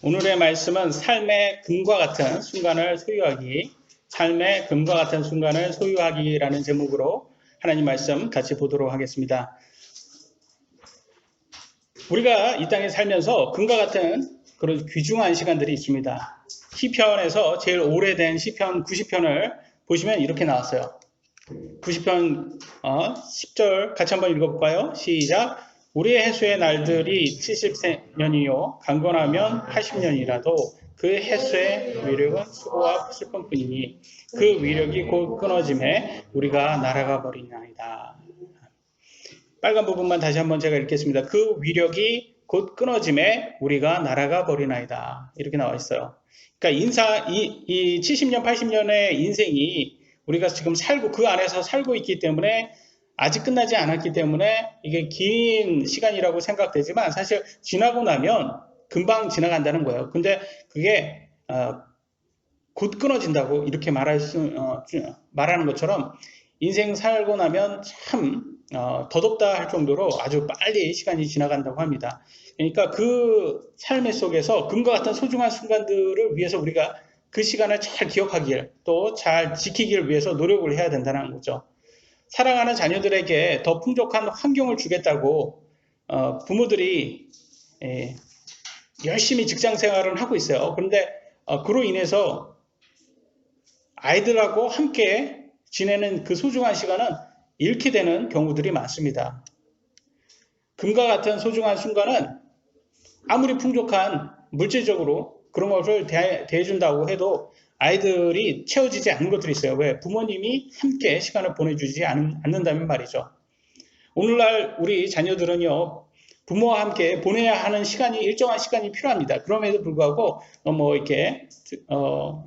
오늘의 말씀은 삶의 금과 같은 순간을 소유하기, 삶의 금과 같은 순간을 소유하기라는 제목으로 하나님 말씀 같이 보도록 하겠습니다. 우리가 이 땅에 살면서 금과 같은 그런 귀중한 시간들이 있습니다. 시편에서 제일 오래된 시편 90편을 보시면 이렇게 나왔어요. 90편 10절 같이 한번 읽어볼까요? 시작. 우리의 해수의 날들이 70년이요 강건하면 80년이라도 그 해수의 위력은 수고와 슬픔뿐이니 그 위력이 곧 끊어짐에 우리가 날아가 버리나이다. 빨간 부분만 다시 한번 제가 읽겠습니다. 그 위력이 곧 끊어짐에 우리가 날아가 버리나이다. 이렇게 나와 있어요. 그러니까 이 70년, 80년의 인생이 우리가 지금 살고 그 안에서 살고 있기 때문에 아직 끝나지 않았기 때문에 이게 긴 시간이라고 생각되지만 사실 지나고 나면 금방 지나간다는 거예요. 근데 그게 곧 끊어진다고 이렇게 말하는 것처럼 인생 살고 나면 참 더덥다 할 정도로 아주 빨리 시간이 지나간다고 합니다. 그러니까 그 삶의 속에서 금과 같은 소중한 순간들을 위해서 우리가 그 시간을 잘 기억하길 또 잘 지키길 위해서 노력을 해야 된다는 거죠. 사랑하는 자녀들에게 더 풍족한 환경을 주겠다고 부모들이 열심히 직장 생활을 하고 있어요. 그런데 그로 인해서 아이들하고 함께 지내는 그 소중한 시간은 잃게 되는 경우들이 많습니다. 금과 같은 소중한 순간은 아무리 풍족한 물질적으로 그런 것을 대해준다고 해도 아이들이 채워지지 않는 것들이 있어요. 왜? 부모님이 함께 시간을 보내주지 않는다면 말이죠. 오늘날 우리 자녀들은요, 부모와 함께 보내야 하는 시간이 일정한 시간이 필요합니다. 그럼에도 불구하고 이렇게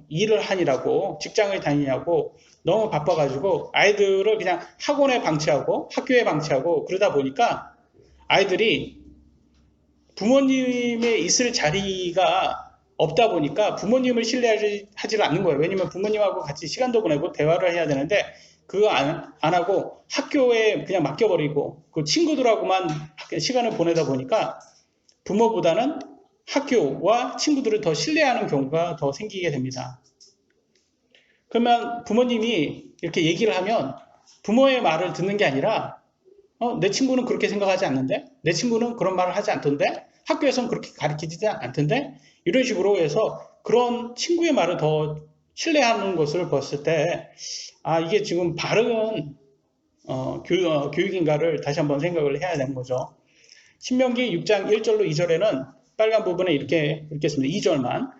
일을 하느라고 직장을 다니냐고 너무 바빠가지고 아이들을 그냥 학원에 방치하고 학교에 방치하고 그러다 보니까 아이들이 부모님의 있을 자리가 없다 보니까 부모님을 신뢰하지 않는 거예요. 왜냐면 부모님하고 같이 시간도 보내고 대화를 해야 되는데 그거 안 하고 학교에 그냥 맡겨버리고 그 친구들하고만 시간을 보내다 보니까 부모보다는 학교와 친구들을 더 신뢰하는 경우가 더 생기게 됩니다. 그러면 부모님이 이렇게 얘기를 하면 부모의 말을 듣는 게 아니라 내 친구는 그렇게 생각하지 않는데? 내 친구는 그런 말을 하지 않던데? 학교에서는 그렇게 가르치지 않던데? 이런 식으로 해서 그런 친구의 말을 더 신뢰하는 것을 봤을 때 이게 지금 바른 교육인가를 다시 한번 생각을 해야 되는 거죠. 신명기 6장 1절로 2절에는 빨간 부분에 이렇게 읽겠습니다. 2절만.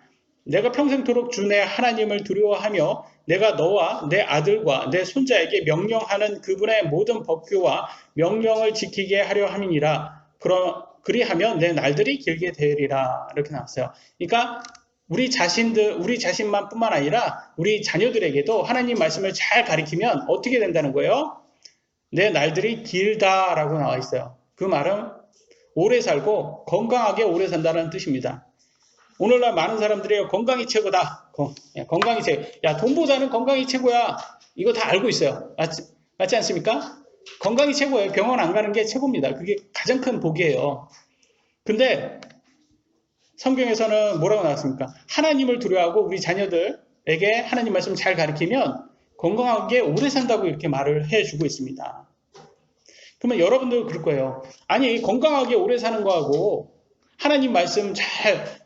내가 평생토록 주 내 하나님을 두려워하며 내가 너와 내 아들과 내 손자에게 명령하는 그분의 모든 법규와 명령을 지키게 하려 함이니라. 그리하면 내 날들이 길게 되리라. 이렇게 나왔어요. 그러니까 우리 자신만 뿐만 아니라 우리 자녀들에게도 하나님 말씀을 잘 가르치면 어떻게 된다는 거예요? 내 날들이 길다라고 나와 있어요. 그 말은 오래 살고 건강하게 오래 산다는 뜻입니다. 오늘날 많은 사람들이 건강이 최고다. 건강이 최고. 야, 돈보다는 건강이 최고야. 이거 다 알고 있어요. 맞지 않습니까? 건강이 최고예요. 병원 안 가는 게 최고입니다. 그게 가장 큰 복이에요. 근데 성경에서는 뭐라고 나왔습니까? 하나님을 두려워하고 우리 자녀들에게 하나님 말씀을 잘 가르치면 건강하게 오래 산다고 이렇게 말을 해주고 있습니다. 그러면 여러분도 그럴 거예요. 아니, 건강하게 오래 사는 거하고 하나님 말씀 잘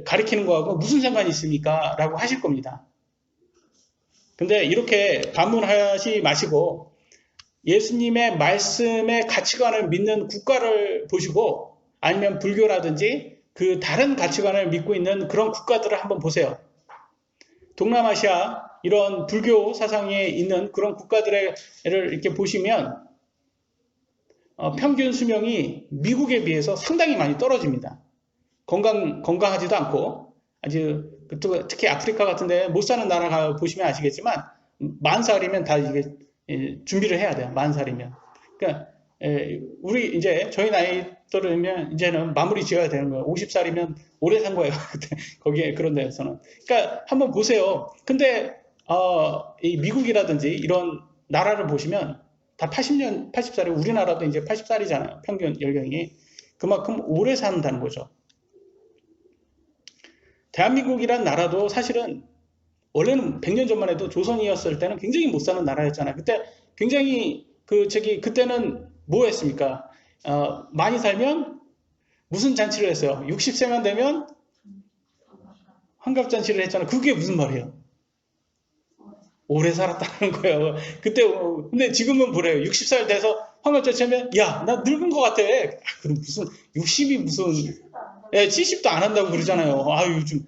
가리키는 거하고 무슨 상관이 있습니까? 라고 하실 겁니다. 근데 이렇게 반문하지 마시고 예수님의 말씀의 가치관을 믿는 국가를 보시고 아니면 불교라든지 그 다른 가치관을 믿고 있는 그런 국가들을 한번 보세요. 동남아시아 이런 불교 사상에 있는 그런 국가들을 이렇게 보시면 평균 수명이 미국에 비해서 상당히 많이 떨어집니다. 건강하지도 않고 아주 특히 아프리카 같은데 못 사는 나라 보시면 아시겠지만 40살이면 다 이게 준비를 해야 돼요. 40살이면. 그러니까 우리 이제 저희 나이 또르면 이제는 마무리 지어야 되는 거예요. 50살이면 오래 산 거예요. 거기에 그런 데서는. 그러니까 한번 보세요. 근데 이 미국이라든지 이런 나라를 보시면 다 80살이 우리나라도 이제 80살이잖아요. 평균 연령이. 그만큼 오래 산다는 거죠. 대한민국이란 나라도 사실은 원래는 100년 전만 해도 조선이었을 때는 굉장히 못 사는 나라였잖아요. 그때 굉장히 그때는 뭐 했습니까? 많이 살면 무슨 잔치를 했어요? 60세만 되면 환갑잔치를 했잖아요. 그게 무슨 말이에요? 오래 살았다는 거예요. 그때, 근데 지금은 뭐래요? 60살 돼서 환갑잔치 하면, 야, 나 늙은 것 같아. 그럼 무슨, 60이 무슨, 예, 70도 안 한다고 그러잖아요. 아유, 요즘.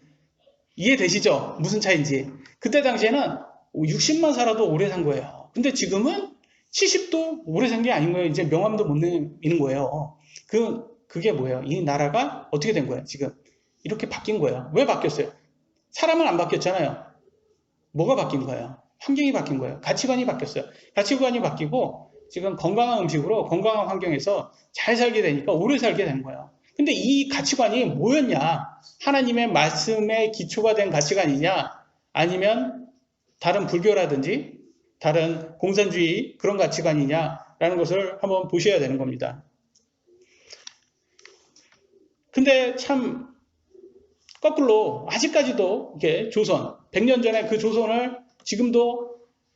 이해되시죠? 무슨 차이인지. 그때 당시에는 60만 살아도 오래 산 거예요. 근데 지금은 70도 오래 산 게 아닌 거예요. 이제 명함도 못 내미는 거예요. 그게 뭐예요? 이 나라가 어떻게 된 거예요? 지금. 이렇게 바뀐 거예요. 왜 바뀌었어요? 사람은 안 바뀌었잖아요. 뭐가 바뀐 거예요? 환경이 바뀐 거예요. 가치관이 바뀌었어요. 가치관이 바뀌고 지금 건강한 음식으로 건강한 환경에서 잘 살게 되니까 오래 살게 된 거예요. 근데 이 가치관이 뭐였냐? 하나님의 말씀에 기초가 된 가치관이냐? 아니면 다른 불교라든지 다른 공산주의 그런 가치관이냐라는 것을 한번 보셔야 되는 겁니다. 근데 참 거꾸로 아직까지도 이렇게 조선, 100년 전에 그 조선을 지금도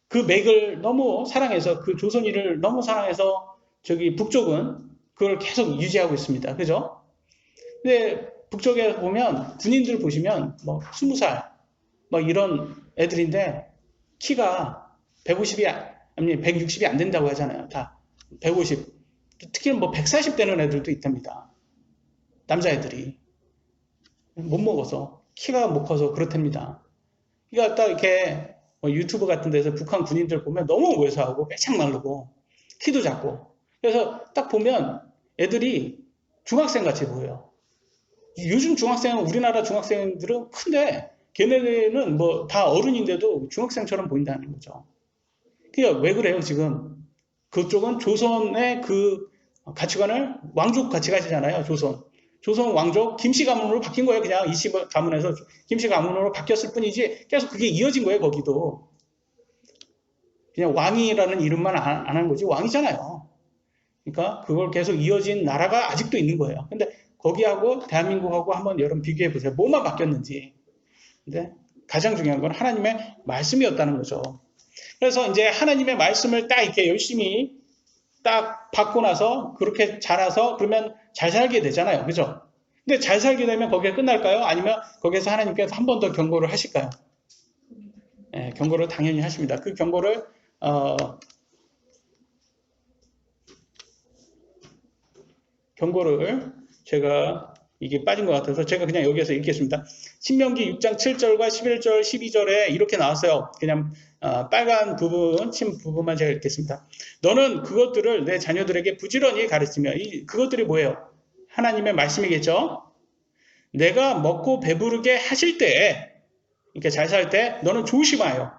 그 맥을 너무 사랑해서 그 조선이를 너무 사랑해서 저기 북쪽은 그걸 계속 유지하고 있습니다. 그죠? 근데 북쪽에 보면 군인들 보시면 뭐 20살 뭐 이런 애들인데 키가 150이 아니 160이 안 된다고 하잖아요. 다 150. 특히는 뭐 140 되는 애들도 있답니다. 남자애들이 못 먹어서 키가 못 커서 그렇답니다. 그러니까 딱 이렇게 뭐 유튜브 같은 데서 북한 군인들 보면 너무 왜소하고 빼창 마르고 키도 작고 그래서 딱 보면 애들이 중학생 같이 보여요. 요즘 중학생은 우리나라 중학생들은 큰데 걔네는 뭐 다 어른인데도 중학생처럼 보인다는 거죠. 그러니까 왜 그래요 지금? 그쪽은 조선의 그 가치관을 왕족 가치관이잖아요. 조선 왕족 김씨 가문으로 바뀐 거예요. 그냥 이씨 가문에서 김씨 가문으로 바뀌었을 뿐이지 계속 그게 이어진 거예요. 거기도 그냥 왕이라는 이름만 안 한 거지 왕이잖아요. 그러니까 그걸 계속 이어진 나라가 아직도 있는 거예요. 근데 거기하고 대한민국하고 한번 여러분 비교해 보세요. 뭐만 바뀌었는지. 근데 가장 중요한 건 하나님의 말씀이었다는 거죠. 그래서 이제 하나님의 말씀을 딱 이렇게 열심히 딱 받고 나서 그렇게 자라서 그러면 잘 살게 되잖아요. 그죠? 근데 잘 살게 되면 거기에 끝날까요? 아니면 거기에서 하나님께서 한 번 더 경고를 하실까요? 네, 경고를 당연히 하십니다. 그 경고를 제가 이게 빠진 것 같아서 제가 그냥 여기에서 읽겠습니다. 신명기 6장 7절과 11절, 12절에 이렇게 나왔어요. 그냥 빨간 부분, 친 부분만 제가 읽겠습니다. 너는 그것들을 내 자녀들에게 부지런히 가르치며 그것들이 뭐예요? 하나님의 말씀이겠죠? 내가 먹고 배부르게 하실 때 이렇게 잘 살 때 너는 조심하여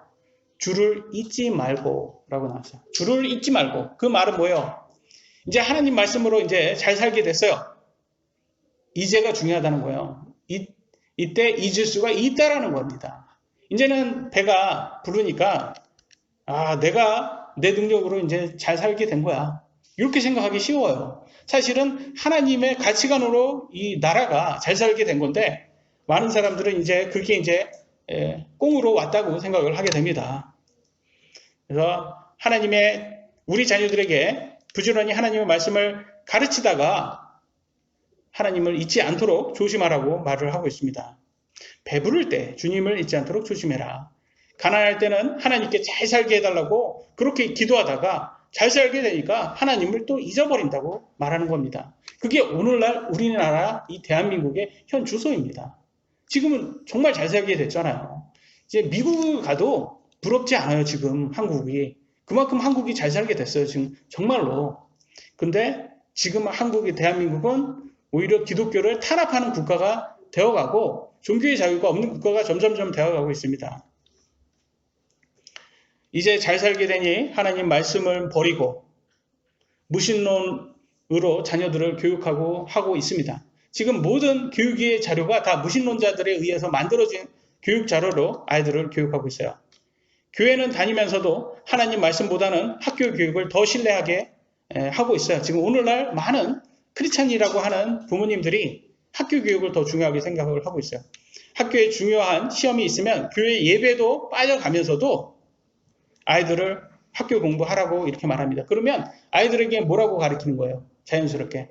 주를 잊지 말고 라고 나왔어요. 주를 잊지 말고. 그 말은 뭐예요? 이제 하나님 말씀으로 이제 잘 살게 됐어요. 이제가 중요하다는 거예요. 이때 잊을 수가 있다라는 겁니다. 이제는 배가 부르니까 내가 내 능력으로 이제 잘 살게 된 거야. 이렇게 생각하기 쉬워요. 사실은 하나님의 가치관으로 이 나라가 잘 살게 된 건데 많은 사람들은 이제 그게 이제 꽁으로 왔다고 생각을 하게 됩니다. 그래서 우리 자녀들에게 부지런히 하나님의 말씀을 가르치다가 하나님을 잊지 않도록 조심하라고 말을 하고 있습니다. 배부를 때 주님을 잊지 않도록 조심해라. 가난할 때는 하나님께 잘 살게 해달라고 그렇게 기도하다가 잘 살게 되니까 하나님을 또 잊어버린다고 말하는 겁니다. 그게 오늘날 우리나라 이 대한민국의 현 주소입니다. 지금은 정말 잘 살게 됐잖아요. 이제 미국을 가도 부럽지 않아요. 지금 한국이. 그만큼 한국이 잘 살게 됐어요. 지금 정말로. 근데 지금 대한민국은 오히려 기독교를 탄압하는 국가가 되어가고 종교의 자유가 없는 국가가 점점점 되어가고 있습니다. 이제 잘 살게 되니 하나님 말씀을 버리고 무신론으로 자녀들을 교육하고 하고 있습니다. 지금 모든 교육의 자료가 다 무신론자들에 의해서 만들어진 교육 자료로 아이들을 교육하고 있어요. 교회는 다니면서도 하나님 말씀보다는 학교 교육을 더 신뢰하게 하고 있어요. 지금 오늘날 많은 크리스찬이라고 하는 부모님들이 학교 교육을 더 중요하게 생각을 하고 있어요. 학교에 중요한 시험이 있으면 교회 예배도 빠져가면서도 아이들을 학교 공부하라고 이렇게 말합니다. 그러면 아이들에게 뭐라고 가르치는 거예요? 자연스럽게.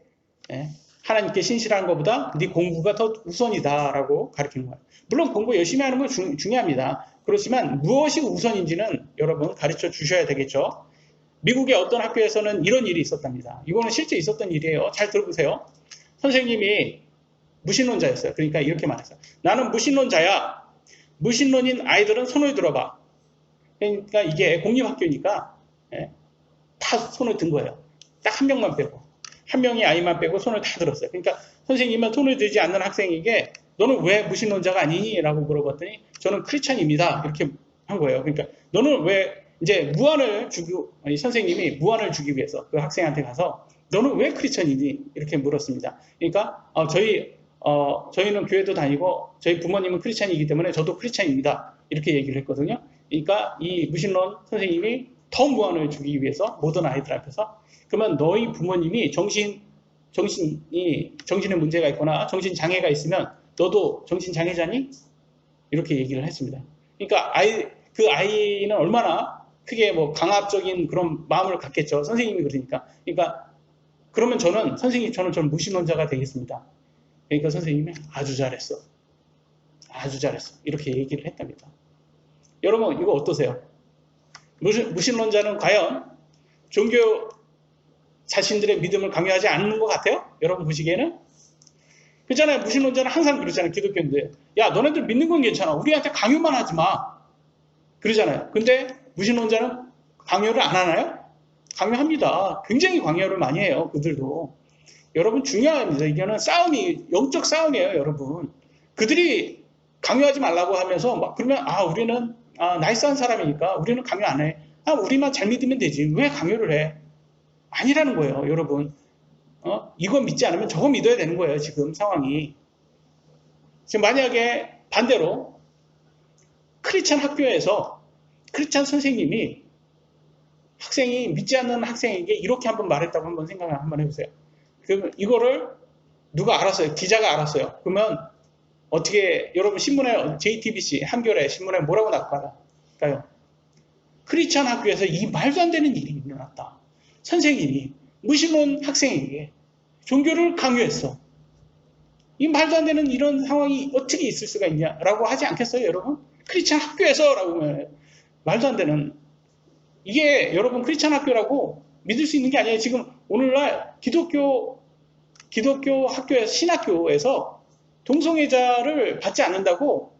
예. 하나님께 신실한 것보다 네 공부가 더 우선이다라고 가르치는 거예요. 물론 공부 열심히 하는 건 중요합니다. 그렇지만 무엇이 우선인지는 여러분 가르쳐 주셔야 되겠죠. 미국의 어떤 학교에서는 이런 일이 있었답니다. 이거는 실제 있었던 일이에요. 잘 들어보세요. 선생님이 무신론자였어요. 그러니까 이렇게 말했어요. 나는 무신론자야. 무신론인 아이들은 손을 들어봐. 그러니까 이게 공립학교니까 다 손을 든 거예요. 딱 한 명만 빼고. 한 명이 아이만 빼고 손을 다 들었어요. 그러니까 선생님은 손을 들지 않는 학생에게 너는 왜 무신론자가 아니니? 라고 물어봤더니 저는 크리스찬입니다. 이렇게 한 거예요. 그러니까 너는 왜 이제 무안을 주고 선생님이 무안을 주기 위해서 그 학생한테 가서 너는 왜 크리스찬이니? 이렇게 물었습니다. 그러니까 저희는 교회도 다니고 저희 부모님은 크리스찬이기 때문에 저도 크리스찬입니다. 이렇게 얘기를 했거든요. 그러니까 이 무신론 선생님이 더 무안을 주기 위해서 모든 아이들 앞에서 그러면 너희 부모님이 정신에 문제가 있거나 정신 장애가 있으면 너도 정신 장애자니? 이렇게 얘기를 했습니다. 그러니까 그 아이는 얼마나 크게 뭐 강압적인 그런 마음을 갖겠죠. 선생님이 그러니까. 그러니까 그러면 저는 무신론자가 되겠습니다. 그러니까 선생님이 아주 잘했어. 아주 잘했어. 이렇게 얘기를 했답니다. 여러분 이거 어떠세요? 무신론자는 과연 종교 자신들의 믿음을 강요하지 않는 것 같아요? 여러분 보시기에는? 그렇잖아요. 무신론자는 항상 그러잖아요. 기독교인들. 야 너네들 믿는 건 괜찮아. 우리한테 강요만 하지 마. 그러잖아요. 근데 무신론자는 강요를 안 하나요? 강요합니다. 굉장히 강요를 많이 해요. 그들도. 여러분 중요합니다. 이거는 싸움이 영적 싸움이에요. 여러분. 그들이 강요하지 말라고 하면서 막 그러면 우리는 나이스한 사람이니까 우리는 강요 안 해. 우리만 잘 믿으면 되지. 왜 강요를 해? 아니라는 거예요. 여러분. 이거 믿지 않으면 저거 믿어야 되는 거예요. 지금 상황이. 지금 만약에 반대로 크리스찬 학교에서 크리스찬 선생님이 학생이 믿지 않는 학생에게 이렇게 한번 말했다고 한번 생각을 한번 해보세요. 그럼 이거를 누가 알았어요? 기자가 알았어요. 그러면 어떻게 여러분 신문에 JTBC 한겨레 신문에 뭐라고 나갈까요? 크리스찬 학교에서 이 말도 안 되는 일이 일어났다. 선생님이 무신론 학생에게 종교를 강요했어. 이 말도 안 되는 이런 상황이 어떻게 있을 수가 있냐라고 하지 않겠어요, 여러분? 크리스찬 학교에서라고 말도 안 되는 이게 여러분 크리스찬 학교라고 믿을 수 있는 게 아니에요. 지금 오늘날 기독교 학교에서 신학교에서 동성애자를 받지 않는다고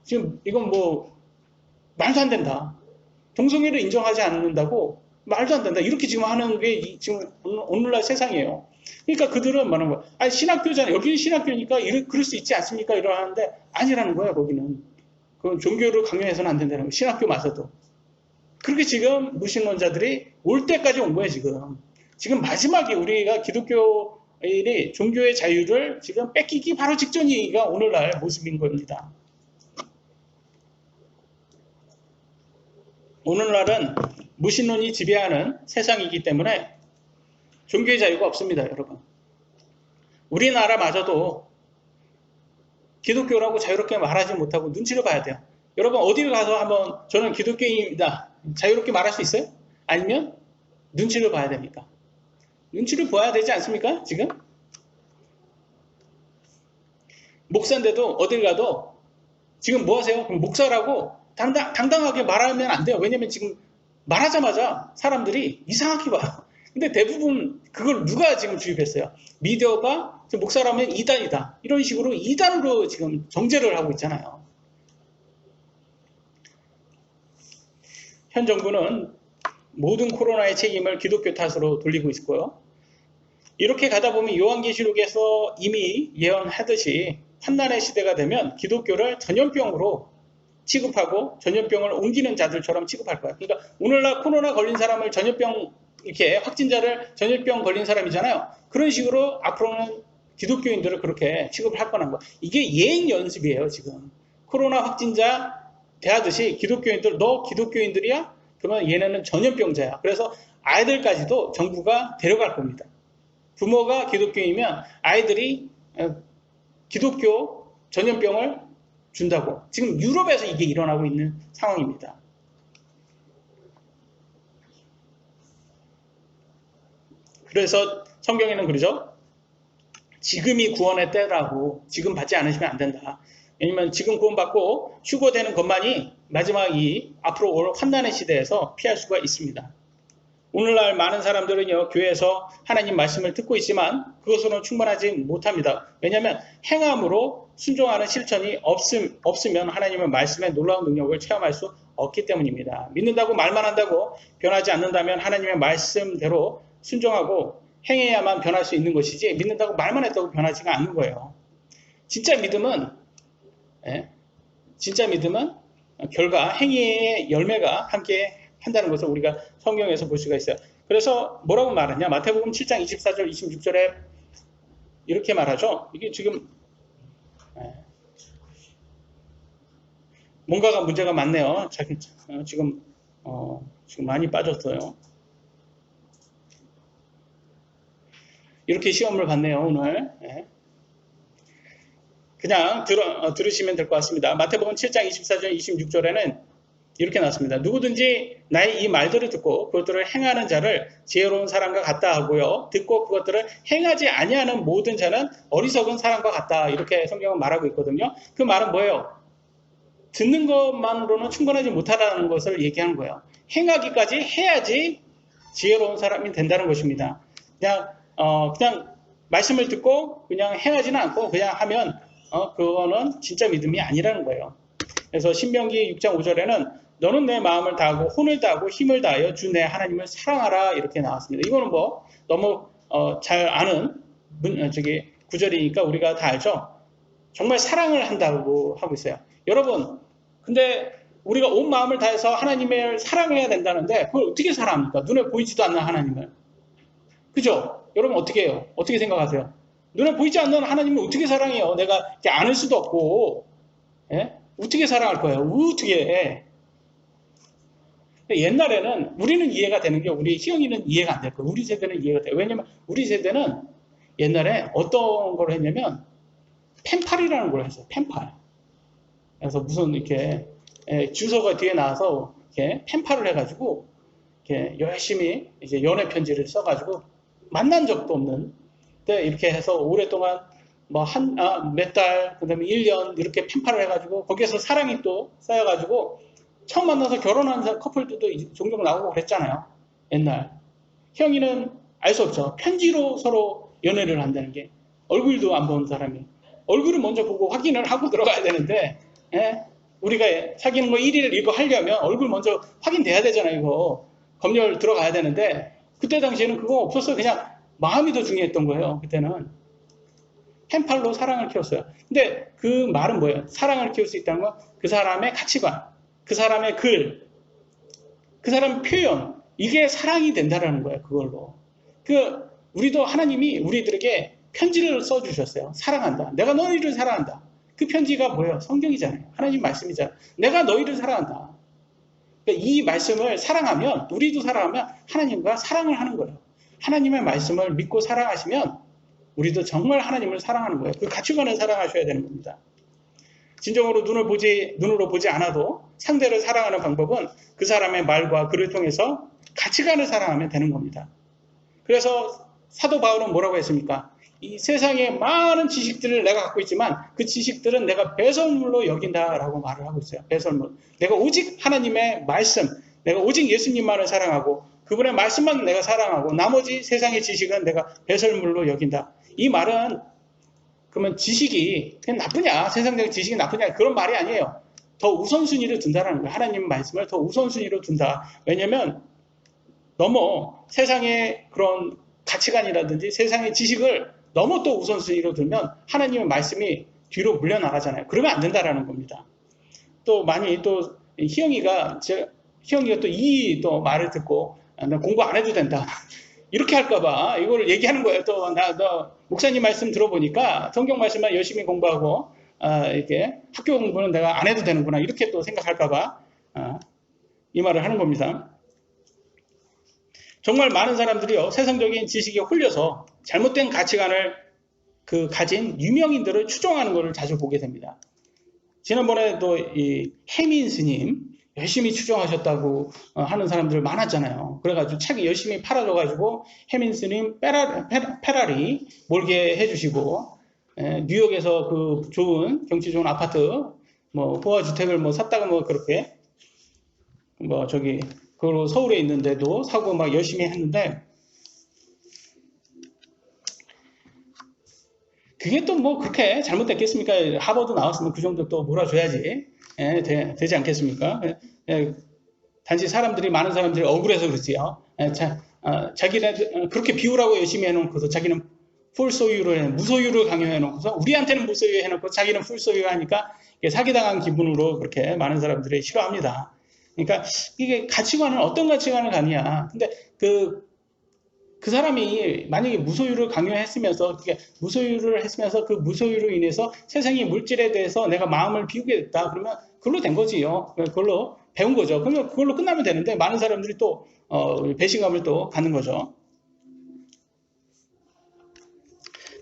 지금 이건 뭐 말도 안 된다. 동성애를 인정하지 않는다고 말도 안 된다. 이렇게 지금 하는 게 지금 오늘날 세상이에요. 그러니까 그들은 말하는 거야. 아니 신학교잖아요. 여기는 신학교니까 그럴 수 있지 않습니까? 이러는데 아니라는 거야. 거기는. 그 종교를 강요해서는 안 된다는 거야. 신학교마저도. 그렇게 지금 무신론자들이 올 때까지 온 거예요. 지금 마지막에 우리가 기독교인이 종교의 자유를 지금 뺏기기 바로 직전이가 오늘날 모습인 겁니다. 오늘날은 무신론이 지배하는 세상이기 때문에 종교의 자유가 없습니다, 여러분. 우리나라마저도 기독교라고 자유롭게 말하지 못하고 눈치를 봐야 돼요. 여러분 어디를 가서 한번 저는 기독교인입니다. 자유롭게 말할 수 있어요? 아니면 눈치를 봐야 됩니까? 눈치를 봐야 되지 않습니까? 지금? 목사인데도 어딜 가도 지금 뭐 하세요? 그럼 목사라고 당당하게 말하면 안 돼요. 왜냐면 지금 말하자마자 사람들이 이상하게 봐요. 근데 대부분 그걸 누가 지금 주입했어요? 미디어가 목사라면 이단이다. 이런 식으로 이단으로 지금 정죄를 하고 있잖아요. 현 정부는 모든 코로나의 책임을 기독교 탓으로 돌리고 있고요. 이렇게 가다 보면 요한계시록에서 이미 예언하듯이 환난의 시대가 되면 기독교를 전염병으로 취급하고 전염병을 옮기는 자들처럼 취급할 거야. 그러니까 오늘날 코로나 걸린 사람을 전염병 이렇게 확진자를 전염병 걸린 사람이잖아요. 그런 식으로 앞으로는 기독교인들을 그렇게 취급을 할 거란 거야. 이게 예행 연습이에요. 지금 코로나 확진자 대하듯이 기독교인들 너 기독교인들이야? 그러면 얘네는 전염병자야. 그래서 아이들까지도 정부가 데려갈 겁니다. 부모가 기독교이면 아이들이 기독교 전염병을 준다고. 지금 유럽에서 이게 일어나고 있는 상황입니다. 그래서 성경에는 그러죠. 지금이 구원의 때라고. 지금 받지 않으시면 안 된다. 왜냐면 지금 구원받고 휴거되는 것만이 마지막 이 앞으로 올 환난의 시대에서 피할 수가 있습니다. 오늘날 많은 사람들은요, 교회에서 하나님 말씀을 듣고 있지만 그것으로는 충분하지 못합니다. 왜냐하면 행함으로 순종하는 실천이 없으면 하나님의 말씀의 놀라운 능력을 체험할 수 없기 때문입니다. 믿는다고 말만 한다고 변하지 않는다면 하나님의 말씀대로 순종하고 행해야만 변할 수 있는 것이지, 믿는다고 말만 했다고 변하지가 않는 거예요. 진짜 믿음은 결과, 행위의 열매가 함께 한다는 것을 우리가 성경에서 볼 수가 있어요. 그래서 뭐라고 말하냐? 마태복음 7장 24절, 26절에 이렇게 말하죠. 이게 지금 뭔가가 문제가 많네요. 지금 많이 빠졌어요. 이렇게 시험을 봤네요, 오늘. 그냥 들으시면 될 것 같습니다. 마태복음 7장 24절, 26절에는 이렇게 나왔습니다. 누구든지 나의 이 말들을 듣고 그것들을 행하는 자를 지혜로운 사람과 같다 하고요. 듣고 그것들을 행하지 아니하는 모든 자는 어리석은 사람과 같다. 이렇게 성경은 말하고 있거든요. 그 말은 뭐예요? 듣는 것만으로는 충분하지 못하다는 것을 얘기하는 거예요. 행하기까지 해야지 지혜로운 사람이 된다는 것입니다. 그냥 말씀을 듣고 그냥 행하지는 않고 그냥 하면 그거는 진짜 믿음이 아니라는 거예요. 그래서 신명기 6장 5절에는 너는 내 마음을 다하고 혼을 다하고 힘을 다하여 주 내 하나님을 사랑하라 이렇게 나왔습니다. 이거는 뭐 너무 잘 아는 구절이니까 우리가 다 알죠. 정말 사랑을 한다고 하고 있어요. 여러분, 근데 우리가 온 마음을 다해서 하나님을 사랑해야 된다는데 그걸 어떻게 사랑합니까? 눈에 보이지도 않는 하나님을. 그죠? 여러분 어떻게 해요? 어떻게 생각하세요? 눈에 보이지 않는 하나님을 어떻게 사랑해요? 내가 이렇게 안을 수도 없고. 어떻게 사랑할 거예요? 어떻게? 옛날에는 우리는 이해가 되는 게 우리 희영이는 이해가 안 될 거예요. 우리 세대는 이해가 돼요. 왜냐면 우리 세대는 옛날에 어떤 걸 했냐면 펜팔이라는 걸 했어요. 펜팔. 그래서 무슨 이렇게 주소가 뒤에 나와서 이렇게 펜팔을 해가지고 이렇게 열심히 이제 연애 편지를 써가지고 만난 적도 없는 때 이렇게 해서 오랫동안 뭐 몇 달, 그 다음에 1년 이렇게 펜팔을 해가지고 거기에서 사랑이 또 쌓여가지고 처음 만나서 결혼한 커플들도 종종 나오고 그랬잖아요. 옛날. 형이는 알 수 없죠. 편지로 서로 연애를 한다는 게. 얼굴도 안 본 사람이. 얼굴을 먼저 보고 확인을 하고 들어가야 되는데 우리가 사귀는 거 1일 이거 하려면 얼굴 먼저 확인돼야 되잖아요. 이거. 검열 들어가야 되는데 그때 당시에는 그거 없었어요. 그냥 마음이 더 중요했던 거예요. 그때는. 펜팔로 사랑을 키웠어요. 근데 그 말은 뭐예요? 사랑을 키울 수 있다는 건 그 사람의 가치관, 그 사람의 글, 그 사람 표현, 이게 사랑이 된다라는 거예요. 그걸로. 우리도 하나님이 우리들에게 편지를 써주셨어요. 사랑한다. 내가 너희를 사랑한다. 그 편지가 뭐예요? 성경이잖아요. 하나님 말씀이잖아요. 내가 너희를 사랑한다. 그러니까 이 말씀을 사랑하면, 우리도 사랑하면 하나님과 사랑을 하는 거예요. 하나님의 말씀을 믿고 사랑하시면 우리도 정말 하나님을 사랑하는 거예요. 그 가치관을 사랑하셔야 되는 겁니다. 진정으로 눈으로 보지 않아도 상대를 사랑하는 방법은 그 사람의 말과 글을 통해서 가치관을 사랑하면 되는 겁니다. 그래서 사도 바울은 뭐라고 했습니까? 이 세상에 많은 지식들을 내가 갖고 있지만 그 지식들은 내가 배설물로 여긴다라고 말을 하고 있어요. 배설물. 내가 오직 하나님의 말씀, 내가 오직 예수님만을 사랑하고 그분의 말씀만 내가 사랑하고 나머지 세상의 지식은 내가 배설물로 여긴다. 이 말은 그러면 지식이 그냥 나쁘냐, 세상적인 지식이 나쁘냐, 그런 말이 아니에요. 더 우선순위를 둔다라는 거예요. 하나님 말씀을 더 우선순위로 둔다. 왜냐면 너무 세상의 그런 가치관이라든지 세상의 지식을 너무 또 우선순위로 두면 하나님의 말씀이 뒤로 물려나가잖아요. 그러면 안 된다라는 겁니다. 또 많이 또 희영이가 또 이 또 말을 듣고 나 공부 안 해도 된다. 이렇게 할까봐 이걸 얘기하는 거예요. 또 너 목사님 말씀 들어보니까 성경 말씀만 열심히 공부하고 이렇게 학교 공부는 내가 안 해도 되는구나 이렇게 또 생각할까봐 이 말을 하는 겁니다. 정말 많은 사람들이요 세상적인 지식에 홀려서 잘못된 가치관을 그 가진 유명인들을 추종하는 것을 자주 보게 됩니다. 지난번에도 이 해민 스님 열심히 추종하셨다고 하는 사람들 많았잖아요. 그래가지고 책 열심히 팔아줘가지고 해민 스님 페라리 몰게 해주시고, 뉴욕에서 그 좋은 경치 좋은 아파트 뭐 보아 주택을 뭐 샀다가 뭐 그렇게 뭐 저기 그 서울에 있는데도 사고 막 열심히 했는데, 그게 또 뭐 그렇게 잘못됐겠습니까? 하버드 나왔으면 그 정도 또 몰아줘야지 되지 않겠습니까? 단지 사람들이 많은 사람들이 억울해서 그렇지요. 자기네 그렇게 비우라고 열심히 해놓고서 자기는 풀소유를 무소유를 강요해놓고서 우리한테는 무소유 해놓고 자기는 풀소유 하니까 사기당한 기분으로 그렇게 많은 사람들이 싫어합니다. 그러니까 이게 가치관은 어떤 가치관을 가느냐. 근데 그 사람이 만약에 무소유를 강요했으면서, 무소유를 했으면서 그 무소유로 인해서 세상의 물질에 대해서 내가 마음을 비우게 됐다. 그러면 그걸로 된 거지요. 그걸로 배운 거죠. 그러면 그걸로 끝나면 되는데 많은 사람들이 또 배신감을 또 갖는 거죠.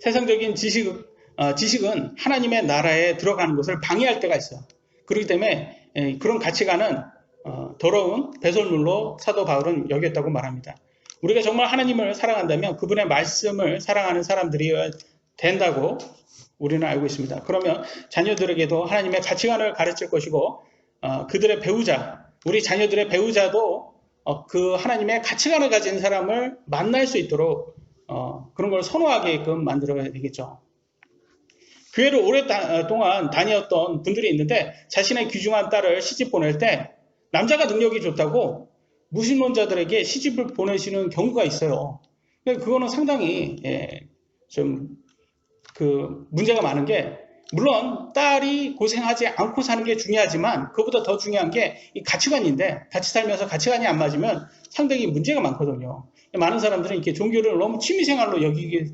세상적인 지식은 하나님의 나라에 들어가는 것을 방해할 때가 있어요. 그렇기 때문에 그런 가치관은 더러운 배설물로 사도 바울은 여겼다고 말합니다. 우리가 정말 하나님을 사랑한다면 그분의 말씀을 사랑하는 사람들이 된다고 우리는 알고 있습니다. 그러면 자녀들에게도 하나님의 가치관을 가르칠 것이고, 그들의 배우자, 우리 자녀들의 배우자도 그 하나님의 가치관을 가진 사람을 만날 수 있도록 그런 걸 선호하게끔 만들어야 되겠죠. 교회를 오랫동안 다녔던 분들이 있는데 자신의 귀중한 딸을 시집 보낼 때 남자가 능력이 좋다고 무신론자들에게 시집을 보내시는 경우가 있어요. 그거는 상당히 좀 문제가 많은 게, 물론 딸이 고생하지 않고 사는 게 중요하지만 그보다 더 중요한 게 이 가치관인데, 같이 살면서 가치관이 안 맞으면 상당히 문제가 많거든요. 많은 사람들은 이렇게 종교를 너무 취미생활로 여기게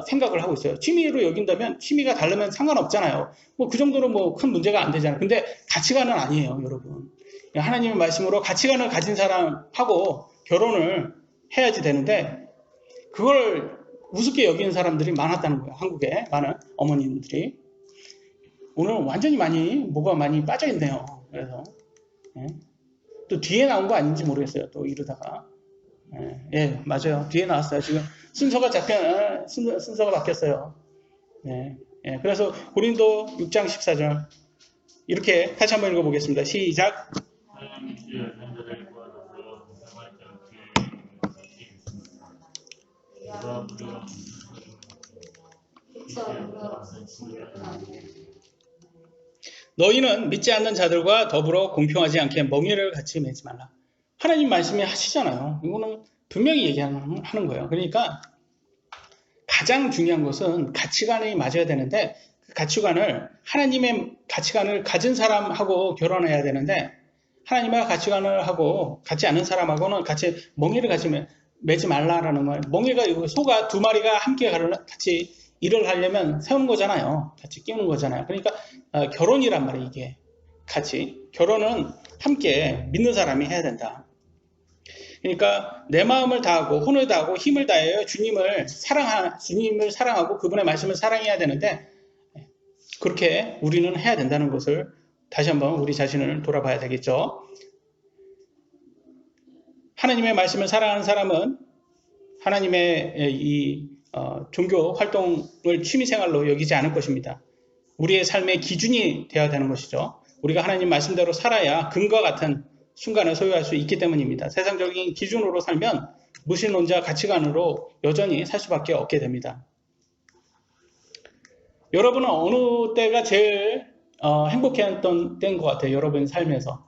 생각을 하고 있어요. 취미로 여긴다면 취미가 다르면 상관없잖아요. 뭐 그 정도로 뭐 큰 문제가 안 되잖아요. 근데 가치관은 아니에요, 여러분. 하나님의 말씀으로 가치관을 가진 사람하고 결혼을 해야지 되는데, 그걸 우습게 여기는 사람들이 많았다는 거예요. 한국에 많은 어머님들이. 오늘 완전히 뭐가 많이 빠져있네요. 그래서 또 뒤에 나온 거 아닌지 모르겠어요. 또 이러다가 맞아요. 뒤에 나왔어요. 지금 순서가 바뀌었어요. 그래서 고린도 6장 14절 이렇게 다시 한번 읽어보겠습니다. 시작. 너희는 믿지 않는 자들과 더불어 공평하지 않게 멍에를 같이 매지 말라. 하나님 말씀에 하시잖아요. 이거는 분명히 얘기하는 거예요. 그러니까 가장 중요한 것은 가치관이 맞아야 되는데, 그 가치관을 하나님의 가치관을 가진 사람하고 결혼해야 되는데, 하나님의 가치관을 하고 같지 않은 사람하고는 같이 멍에를 같이 매지 말라라는 말. 멍에가 소가 두 마리가 함께 같이 일을 하려면 세우는 거잖아요. 같이 끼우는 거잖아요. 그러니까 결혼이란 말이에요. 이게 같이 결혼은 함께 믿는 사람이 해야 된다. 그러니까 내 마음을 다하고 혼을 다하고 힘을 다하여 주님을 사랑하고 그분의 말씀을 사랑해야 되는데, 그렇게 우리는 해야 된다는 것을 다시 한번 우리 자신을 돌아봐야 되겠죠. 하나님의 말씀을 사랑하는 사람은 하나님의 이 종교 활동을 취미생활로 여기지 않을 것입니다. 우리의 삶의 기준이 되어야 되는 것이죠. 우리가 하나님 말씀대로 살아야 금과 같은 순간을 소유할 수 있기 때문입니다. 세상적인 기준으로 살면 무신론자 가치관으로 여전히 살 수밖에 없게 됩니다. 여러분은 어느 때가 제일 행복했던 때인 것 같아요? 여러분 삶에서.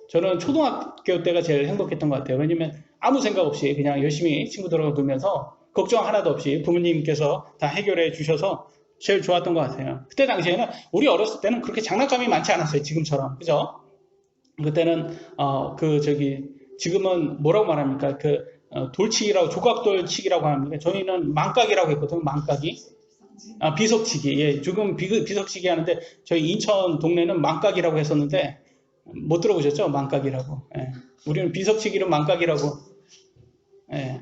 저는 초등학교 때가 제일 행복했던 것 같아요. 왜냐면 아무 생각 없이 그냥 열심히 친구들하고 놀면서 걱정 하나도 없이 부모님께서 다 해결해 주셔서 제일 좋았던 것 같아요. 그때 당시에는, 우리 어렸을 때는 그렇게 장난감이 많지 않았어요. 지금처럼. 그죠? 그때는 지금은 뭐라고 말합니까? 돌치기라고, 조각돌치기라고 합니다. 저희는 망각이라고 했거든요. 망각이. 비석치기. 예, 지금 비석치기 하는데 저희 인천 동네는 망각이라고 했었는데 못 들어보셨죠? 망각이라고. 예. 우리는 비석치기를 망각이라고. 예.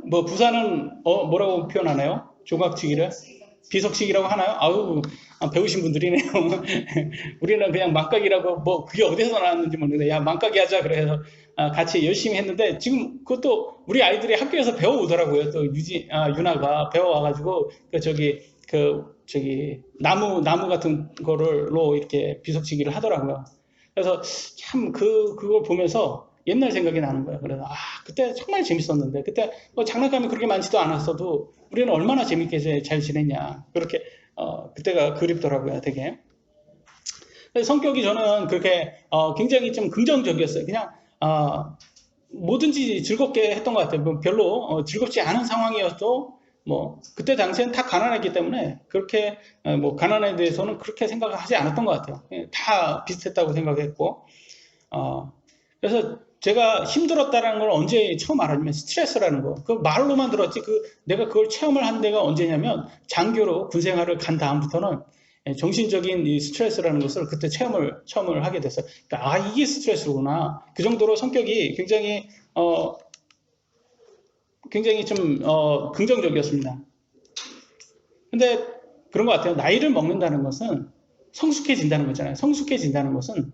뭐 부산은 뭐라고 표현하나요? 조각치기를? 비석치기라고 하나요? 아우, 배우신 분들이네요. 우리는 그냥 망각이라고, 뭐 그게 어디서 나왔는지 모르는데 야 망각이 하자 그래서 같이 열심히 했는데 지금 그것도 우리 아이들이 학교에서 배워오더라고요. 또 유나가 배워와가지고 저기 나무 같은 거를로 이렇게 비석치기를 하더라고요. 그래서 참 그걸 보면서 옛날 생각이 나는 거예요. 그래서 그때 정말 재밌었는데 그때 뭐 장난감이 그렇게 많지도 않았어도 우리는 얼마나 재밌게 잘 지냈냐. 그렇게 그때가 그립더라고요, 되게. 성격이 저는 그렇게 굉장히 좀 긍정적이었어요. 그냥 뭐든지 즐겁게 했던 것 같아요. 뭐 별로 즐겁지 않은 상황이어도 뭐 그때 당시엔 다 가난했기 때문에 그렇게 뭐 가난에 대해서는 그렇게 생각을 하지 않았던 것 같아요. 다 비슷했다고 생각했고 그래서 제가 힘들었다는 걸 언제 처음 알았냐면 스트레스라는 거. 그 말로만 들었지 내가 그걸 체험을 한 데가 언제냐면 장교로 군생활을 간 다음부터는 정신적인 이 스트레스라는 것을 그때 체험을 하게 됐어요. 그러니까 이게 스트레스구나. 그 정도로 성격이 굉장히 좀 긍정적이었습니다. 근데 그런 것 같아요. 나이를 먹는다는 것은 성숙해진다는 거잖아요. 성숙해진다는 것은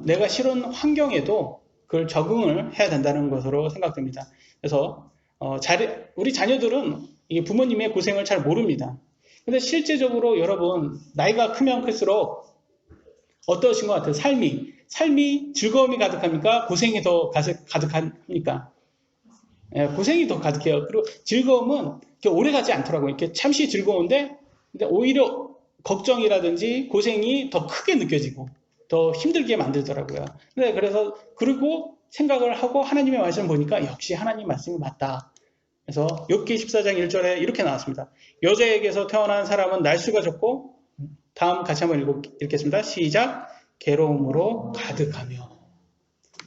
내가 싫은 환경에도 그걸 적응을 해야 된다는 것으로 생각됩니다. 그래서 우리 자녀들은 이게 부모님의 고생을 잘 모릅니다. 근데 실제적으로 여러분 나이가 크면 클수록 어떠신 것 같아요? 삶이 즐거움이 가득합니까? 고생이 더 가득합니까? 고생이 더 가득해요. 그리고 즐거움은 이렇게 오래 가지 않더라고요. 이렇게 잠시 즐거운데 근데 오히려 걱정이라든지 고생이 더 크게 느껴지고 더 힘들게 만들더라고요. 그래서 그리고 생각을 하고 하나님의 말씀을 보니까 역시 하나님 말씀이 맞다. 그래서 욥기 14장 1절에 이렇게 나왔습니다. 여자에게서 태어난 사람은 날수가 적고 다음 같이 한번 읽겠습니다. 시작. 괴로움으로 가득하며.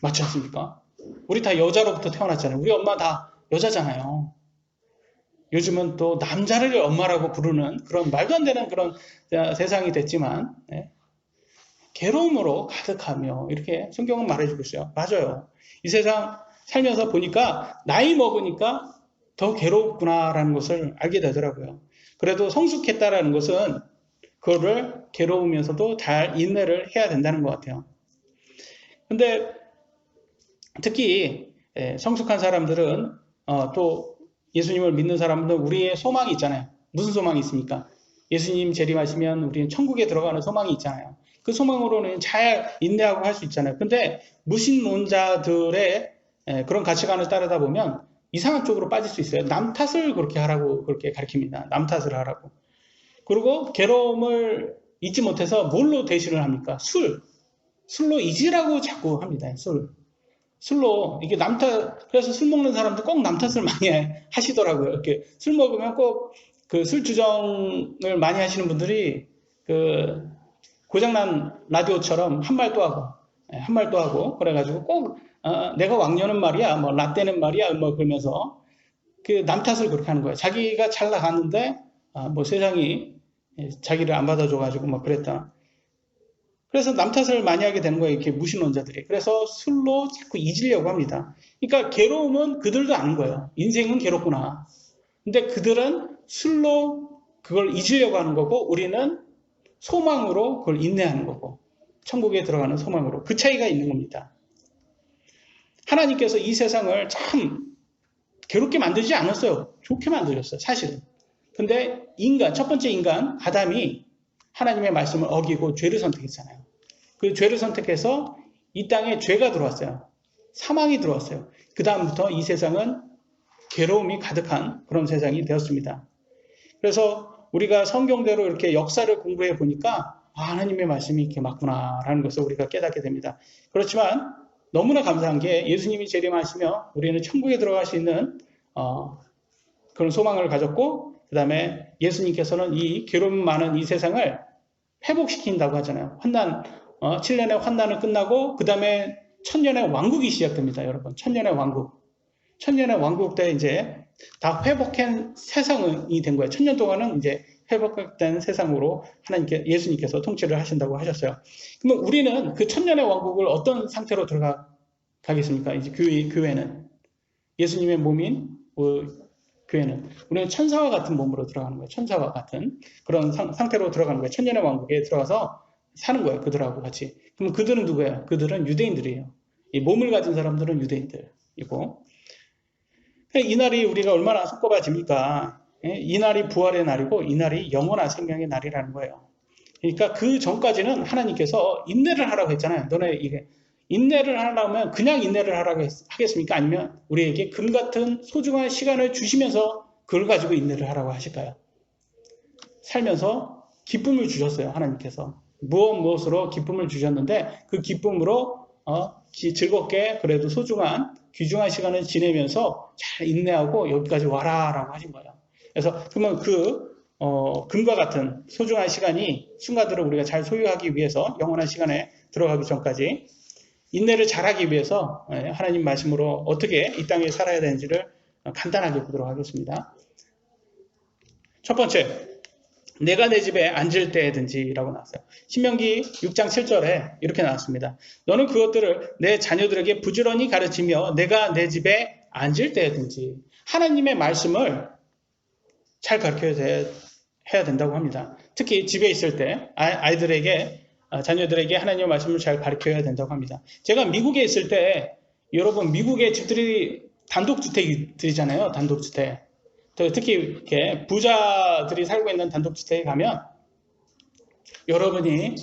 맞지 않습니까? 우리 다 여자로부터 태어났잖아요. 우리 엄마 다 여자잖아요. 요즘은 또 남자를 엄마라고 부르는 그런 말도 안 되는 그런 세상이 됐지만 괴로움으로 가득하며 이렇게 성경은 말해주고 있어요. 맞아요. 이 세상 살면서 보니까 나이 먹으니까 더 괴롭구나라는 것을 알게 되더라고요. 그래도 성숙했다라는 것은 그거를 괴로우면서도 잘 인내를 해야 된다는 것 같아요. 근데 특히 성숙한 사람들은 또 예수님을 믿는 사람들은 우리의 소망이 있잖아요. 무슨 소망이 있습니까? 예수님 재림하시면 우리는 천국에 들어가는 소망이 있잖아요. 그 소망으로는 잘 인내하고 할 수 있잖아요. 근데 무신론자들의 그런 가치관을 따르다 보면 이상한 쪽으로 빠질 수 있어요. 남 탓을 그렇게 하라고 그렇게 가르칩니다. 남 탓을 하라고. 그리고 괴로움을 잊지 못해서 뭘로 대신을 합니까? 술로 잊으라고 자꾸 합니다. 술로 이게 그래서 술 먹는 사람도 꼭 남 탓을 많이 하시더라고요. 이렇게 술 먹으면 꼭 그 술 주정을 많이 하시는 분들이 그 고장난 라디오처럼 한 말 또 하고 한 말 또 하고 그래가지고 꼭 내가 왕년은 말이야 뭐 라떼는 말이야 뭐 그러면서 그 남 탓을 그렇게 하는 거예요. 자기가 잘 나갔는데 뭐 세상이 자기를 안 받아줘가지고 뭐 그랬다. 그래서 남 탓을 많이 하게 되는 거예요. 이렇게 무신론자들이. 그래서 술로 자꾸 잊으려고 합니다. 그러니까 괴로움은 그들도 아는 거예요. 인생은 괴롭구나. 근데 그들은 술로 그걸 잊으려고 하는 거고 우리는 소망으로 그걸 인내하는 거고 천국에 들어가는 소망으로 그 차이가 있는 겁니다. 하나님께서 이 세상을 참 괴롭게 만들지 않았어요. 좋게 만들었어요. 사실은. 근데 첫 번째 인간 아담이 하나님의 말씀을 어기고 죄를 선택했잖아요. 그 죄를 선택해서 이 땅에 죄가 들어왔어요. 사망이 들어왔어요. 그 다음부터 이 세상은 괴로움이 가득한 그런 세상이 되었습니다. 그래서 우리가 성경대로 이렇게 역사를 공부해 보니까 하나님의 말씀이 이렇게 맞구나라는 것을 우리가 깨닫게 됩니다. 그렇지만 너무나 감사한 게 예수님이 재림하시며 우리는 천국에 들어갈 수 있는 그런 소망을 가졌고 그 다음에 예수님께서는 이 괴로움 많은 이 세상을 회복시킨다고 하잖아요. 7년의 환난은 끝나고 그 다음에 천년의 왕국이 시작됩니다. 여러분. 천년의 왕국. 천년의 왕국 때 이제 다 회복한 세상이 된 거예요. 천년 동안은 이제 회복된 세상으로 예수님께서 통치를 하신다고 하셨어요. 그러면 우리는 그 천년의 왕국을 어떤 상태로 들어가겠습니까? 이제 교회는 예수님의 몸인 교회는. 우리는 천사와 같은 몸으로 들어가는 거예요. 천사와 같은 그런 상태로 들어가는 거예요. 천년의 왕국에 들어가서 사는 거예요. 그들하고 같이. 그럼 그들은 누구예요? 그들은 유대인들이에요. 이 몸을 가진 사람들은 유대인들이고. 이 날이 우리가 얼마나 손꼽아집니까? 이 날이 부활의 날이고 이 날이 영원한 생명의 날이라는 거예요. 그러니까 그 전까지는 하나님께서 인내를 하라고 했잖아요. 너네 이게 인내를 하려면 그냥 인내를 하라고 하겠습니까? 아니면 우리에게 금 같은 소중한 시간을 주시면서 그걸 가지고 인내를 하라고 하실까요? 살면서 기쁨을 주셨어요. 하나님께서. 무엇으로 기쁨을 주셨는데 그 기쁨으로 즐겁게 그래도 소중한 귀중한 시간을 지내면서 잘 인내하고 여기까지 와라라고 하신 거예요. 그래서 그러면 금과 같은 소중한 시간이 순간들을 우리가 잘 소유하기 위해서 영원한 시간에 들어가기 전까지 인내를 잘하기 위해서 하나님 말씀으로 어떻게 이 땅에 살아야 되는지를 간단하게 보도록 하겠습니다. 첫 번째, 내가 내 집에 앉을 때든지 라고 나왔어요. 신명기 6장 7절에 이렇게 나왔습니다. 너는 그것들을 내 자녀들에게 부지런히 가르치며 내가 내 집에 앉을 때든지 하나님의 말씀을 잘 가르쳐야 해야 된다고 합니다. 특히 집에 있을 때 아이들에게 자녀들에게 하나님의 말씀을 잘 가르쳐야 된다고 합니다. 제가 미국에 있을 때 여러분 미국의 집들이 단독주택들이잖아요. 단독주택. 특히 이렇게 부자들이 살고 있는 단독주택에 가면 여러분이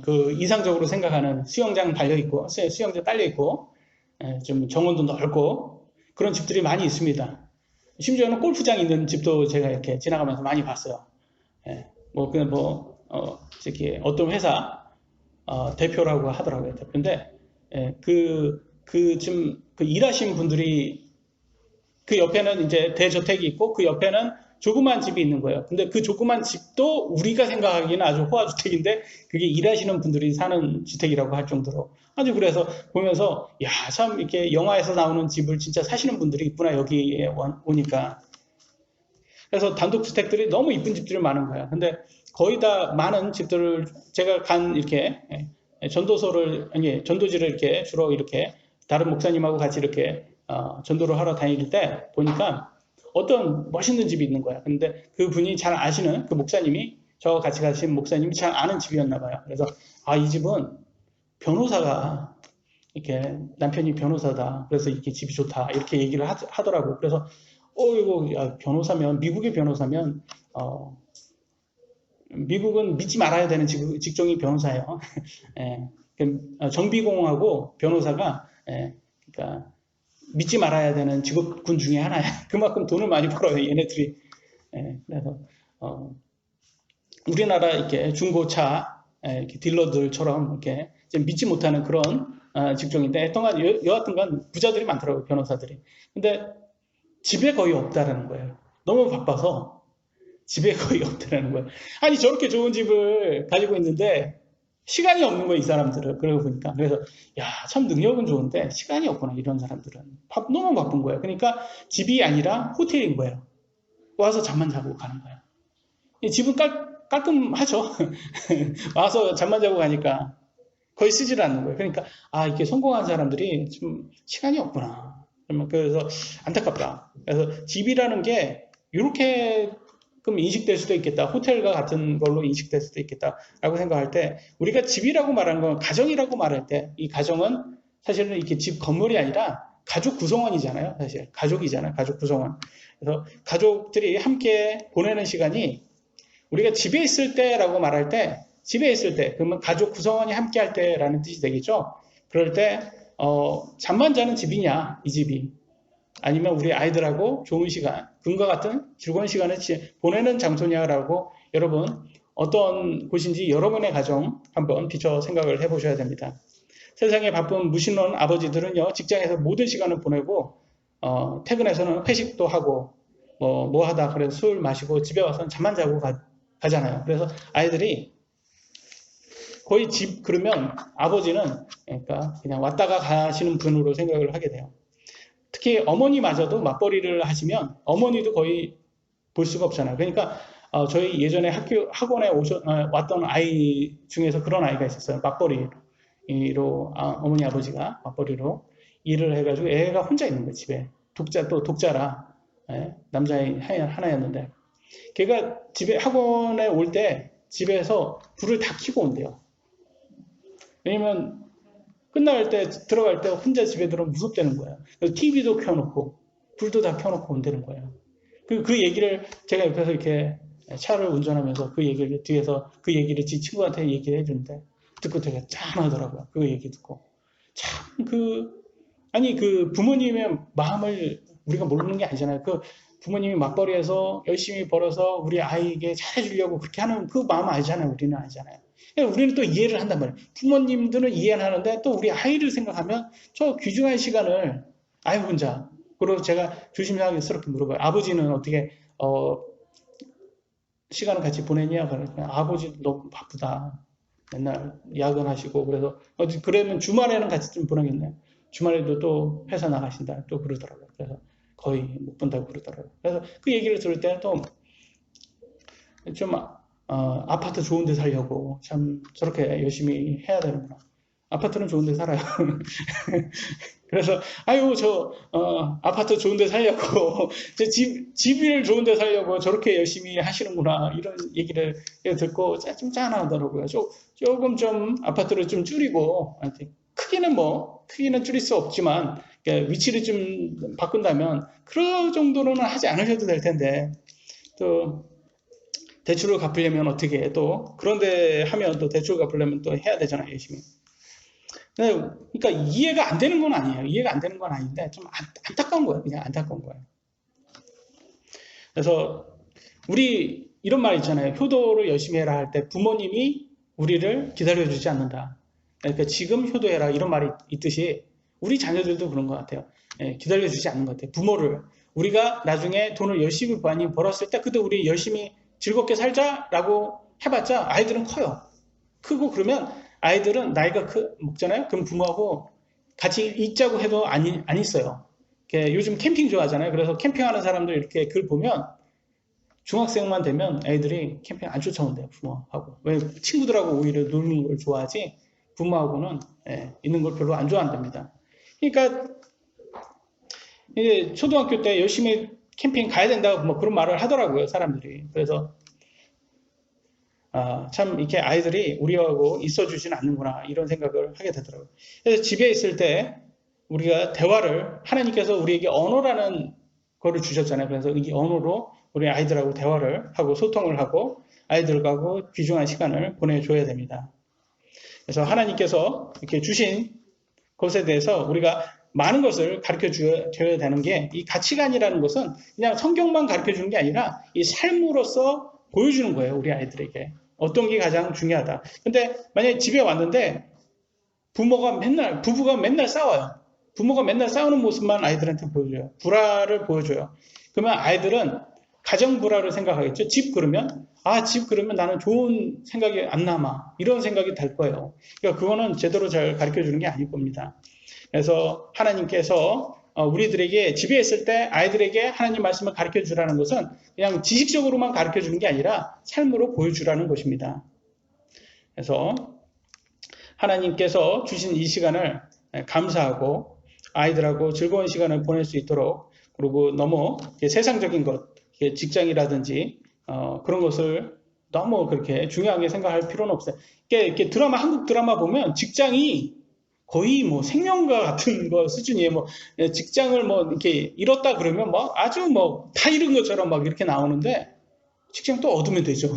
그 이상적으로 생각하는 수영장 달려있고 수영장 딸려있고 좀 정원도 넓고 그런 집들이 많이 있습니다. 심지어는 골프장 있는 집도 제가 이렇게 지나가면서 많이 봤어요. 이렇게 어떤 회사 대표라고 하더라고요. 대표인데 지금 그 일하시는 분들이 그 옆에는 이제 대저택이 있고 그 옆에는 조그만 집이 있는 거예요. 근데 그 조그만 집도 우리가 생각하기에는 아주 호화주택인데 그게 일하시는 분들이 사는 주택이라고 할 정도로 아주 그래서 보면서 야, 참 이렇게 영화에서 나오는 집을 진짜 사시는 분들이 있구나 여기에 오니까. 그래서 단독주택들이 너무 이쁜 집들이 많은 거예요. 근데 거의 다 많은 집들을 제가 이렇게 전도지를 이렇게 주로 이렇게 다른 목사님하고 같이 이렇게 전도를 하러 다닐 때 보니까 어떤 멋있는 집이 있는 거야. 근데 그 분이 잘 아시는 그 목사님이 저와 같이 가신 목사님이 잘 아는 집이었나 봐요. 그래서 이 집은 변호사가 이렇게 남편이 변호사다. 그래서 이렇게 집이 좋다. 이렇게 얘기를 하더라고. 그래서 이거 변호사면 미국의 변호사면 미국은 믿지 말아야 되는 직종이 변호사예요. 정비공하고 변호사가 그러니까 믿지 말아야 되는 직업군 중에 하나야. 그만큼 돈을 많이 벌어요, 얘네들이. 그래서 우리나라 이렇게 중고차 이렇게 딜러들처럼 이렇게 믿지 못하는 그런 직종인데, 여하튼간 부자들이 많더라고요, 변호사들이. 근데 집에 거의 없다라는 거예요. 너무 바빠서 집에 거의 없다라는 거예요. 아니 저렇게 좋은 집을 가지고 있는데 시간이 없는 거예요, 이 사람들은. 그러고 보니까. 그래서 야, 참 능력은 좋은데 시간이 없구나, 이런 사람들은. 너무 바쁜 거예요. 그러니까 집이 아니라 호텔인 거예요. 와서 잠만 자고 가는 거예요. 집은 깔끔하죠. 와서 잠만 자고 가니까 거의 쓰질 않는 거예요. 그러니까 이렇게 성공한 사람들이 좀 시간이 없구나. 그래서 안타깝다. 그래서 집이라는 게 이렇게 그럼 인식될 수도 있겠다. 호텔과 같은 걸로 인식될 수도 있겠다라고 생각할 때 우리가 집이라고 말하는 건 가정이라고 말할 때 이 가정은 사실은 이렇게 집 건물이 아니라 가족 구성원이잖아요. 사실 가족이잖아요. 가족 구성원. 그래서 가족들이 함께 보내는 시간이 우리가 집에 있을 때라고 말할 때 집에 있을 때 그러면 가족 구성원이 함께 할 때라는 뜻이 되겠죠. 그럴 때 잠만 자는 집이냐 이 집이 아니면 우리 아이들하고 좋은 시간, 금과 같은 즐거운 시간을 보내는 장소냐라고 여러분 어떤 곳인지 여러분의 가정 한번 비춰 생각을 해보셔야 됩니다. 세상에 바쁜 무신론 아버지들은요 직장에서 모든 시간을 보내고 퇴근해서는 회식도 하고 뭐 하다 그래서 술 마시고 집에 와서는 잠만 자고 가잖아요. 그래서 아이들이 거의 그러면 아버지는 그러니까 그냥 왔다가 가시는 분으로 생각을 하게 돼요. 특히 어머니마저도 맞벌이를 하시면 어머니도 거의 볼 수가 없잖아요. 그러니까 저희 예전에 학원에 왔던 아이 중에서 그런 아이가 있었어요. 맞벌이로 어머니 아버지가 맞벌이로 일을 해가지고 애가 혼자 있는 거예요. 집에 독자라 예, 남자아이 하나였는데 걔가 집에 학원에 올 때 집에서 불을 다 켜고 온대요. 왜냐면 끝날 때 들어갈 때 혼자 집에 들어오면 무섭다는 거예요. 그래서 TV도 켜놓고 불도 다 켜놓고 온다는 거예요. 그 얘기를 제가 옆에서 이렇게 차를 운전하면서 그 얘기를 뒤에서 그 얘기를 지 친구한테 얘기를 해주는데 듣고 되게 짠하더라고요. 그 얘기 듣고 참 아니 그 부모님의 마음을 우리가 모르는 게 아니잖아요. 그 부모님이 맞벌이해서 열심히 벌어서 우리 아이에게 잘해주려고 그렇게 하는 그 마음 알잖아요. 우리는 알잖아요. 우리는 또 이해를 한단 말이에요. 부모님들은 이해는 하는데 또 우리 아이를 생각하면 저 귀중한 시간을 아이 혼자 그리고 제가 조심스럽게 물어봐요. 아버지는 어떻게 시간을 같이 보내냐? 그러니까 아버지 너무 바쁘다. 맨날 야근하시고 그래서 그러면 주말에는 같이 좀 보내겠네요. 주말에도 또 회사 나가신다 또 그러더라고요. 그래서 거의 못 본다고 그러더라고요. 그래서 그 얘기를 들을 때는 또 좀 아파트 좋은 데 살려고 참 저렇게 열심히 해야 되는구나. 아파트는 좋은 데 살아요. 그래서 아유 저 아파트 좋은 데 살려고 집을 좋은 데 살려고 저렇게 열심히 하시는구나 이런 얘기를 듣고 좀 짠하더라고요. 조금 좀 아파트를 좀 줄이고 크기는 줄일 수 없지만 위치를 좀 바꾼다면 그런 정도로는 하지 않으셔도 될 텐데 또 대출을 갚으려면 어떻게 해? 또 그런데 하면 또 대출 갚으려면 또 해야 되잖아요 열심히. 그러니까 이해가 안 되는 건 아니에요. 이해가 안 되는 건 아닌데 좀 안타까운 거예요. 그냥 안타까운 거예요. 그래서 우리 이런 말 있잖아요. 효도를 열심히 해라 할 때 부모님이 우리를 기다려주지 않는다. 그러니까 지금 효도해라 이런 말이 있듯이 우리 자녀들도 그런 것 같아요. 기다려주지 않는 것 같아요. 부모를 우리가 나중에 돈을 열심히 많이 벌었을 때 그때 우리 열심히 즐겁게 살자라고 해봤자 아이들은 커요. 크고 그러면 아이들은 나이가 먹잖아요. 그럼 부모하고 같이 있자고 해도 안 있어요. 요즘 캠핑 좋아하잖아요. 그래서 캠핑하는 사람들 이렇게 글 보면 중학생만 되면 애들이 캠핑 안 쫓아온대요. 부모하고. 왜 친구들하고 오히려 놀는 걸 좋아하지 부모하고는 있는 걸 별로 안 좋아한답니다. 그러니까 이제 초등학교 때 열심히 캠핑 가야 된다고 뭐 그런 말을 하더라고요. 사람들이. 그래서 참 이렇게 아이들이 우리하고 있어주지는 않는구나 이런 생각을 하게 되더라고요. 그래서 집에 있을 때 우리가 대화를 하나님께서 우리에게 언어라는 거를 주셨잖아요. 그래서 이 언어로 우리 아이들하고 대화를 하고 소통을 하고 아이들하고 귀중한 시간을 보내줘야 됩니다. 그래서 하나님께서 이렇게 주신 것에 대해서 우리가 많은 것을 가르쳐 줘야 되는 게 이 가치관이라는 것은 그냥 성경만 가르쳐 주는 게 아니라 이 삶으로서 보여주는 거예요. 우리 아이들에게. 어떤 게 가장 중요하다. 근데 만약에 집에 왔는데 부부가 맨날 싸워요. 부모가 맨날 싸우는 모습만 아이들한테 보여줘요. 불화를 보여줘요. 그러면 아이들은 가정 불화를 생각하겠죠. 집 그러면 나는 좋은 생각이 안 남아. 이런 생각이 들 거예요. 그러니까 그거는 제대로 잘 가르쳐 주는 게 아닐 겁니다. 그래서 하나님께서 우리들에게 집에 있을 때 아이들에게 하나님 말씀을 가르쳐 주라는 것은 그냥 지식적으로만 가르쳐 주는 게 아니라 삶으로 보여주라는 것입니다. 그래서 하나님께서 주신 이 시간을 감사하고 아이들하고 즐거운 시간을 보낼 수 있도록 그리고 너무 세상적인 것, 직장이라든지 그런 것을 너무 그렇게 중요하게 생각할 필요는 없어요. 이렇게 한국 드라마 보면 직장이 거의 뭐 생명과 같은 거 수준이에요. 뭐 직장을 뭐 이렇게 잃었다 그러면 뭐 아주 뭐 다 잃은 것처럼 막 이렇게 나오는데 직장 또 얻으면 되죠.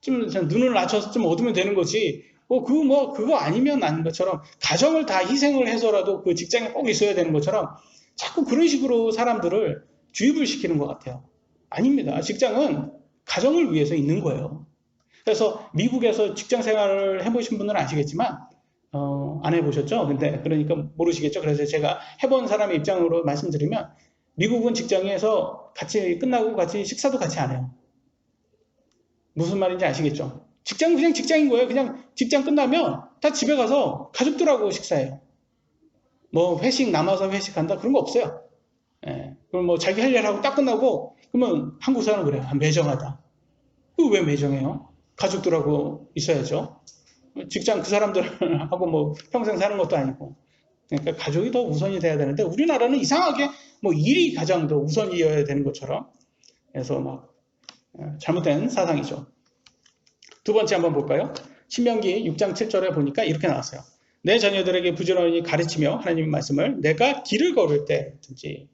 좀 눈을 낮춰서 좀 얻으면 되는 거지. 그거 아니면 아닌 것처럼 가정을 다 희생을 해서라도 그 직장에 꼭 있어야 되는 것처럼 자꾸 그런 식으로 사람들을 주입을 시키는 것 같아요. 아닙니다. 직장은 가정을 위해서 있는 거예요. 그래서 미국에서 직장 생활을 해보신 분들은 아시겠지만 안 해보셨죠? 근데 그러니까 모르시겠죠? 그래서 제가 해본 사람의 입장으로 말씀드리면 미국은 직장에서 같이 끝나고 같이 식사도 같이 안 해요. 무슨 말인지 아시겠죠? 직장은 그냥 직장인 거예요. 그냥 직장 끝나면 다 집에 가서 가족들하고 식사해요. 뭐 회식 남아서 회식한다 그런 거 없어요. 그럼 뭐 자기 할 일 하고 딱 끝나고 그러면 한국 사람은 그래요. 매정하다. 그거 왜 매정해요? 가족들하고 있어야죠. 직장 그 사람들하고 뭐 평생 사는 것도 아니고 그러니까 가족이 더 우선이 돼야 되는데 우리나라는 이상하게 뭐 일이 가장 더 우선이어야 되는 것처럼 해서 막 잘못된 사상이죠. 두 번째 한번 볼까요? 신명기 6장 7절에 보니까 이렇게 나왔어요. 내 자녀들에게 부지런히 가르치며 하나님의 말씀을 내가 길을 걸을 때든지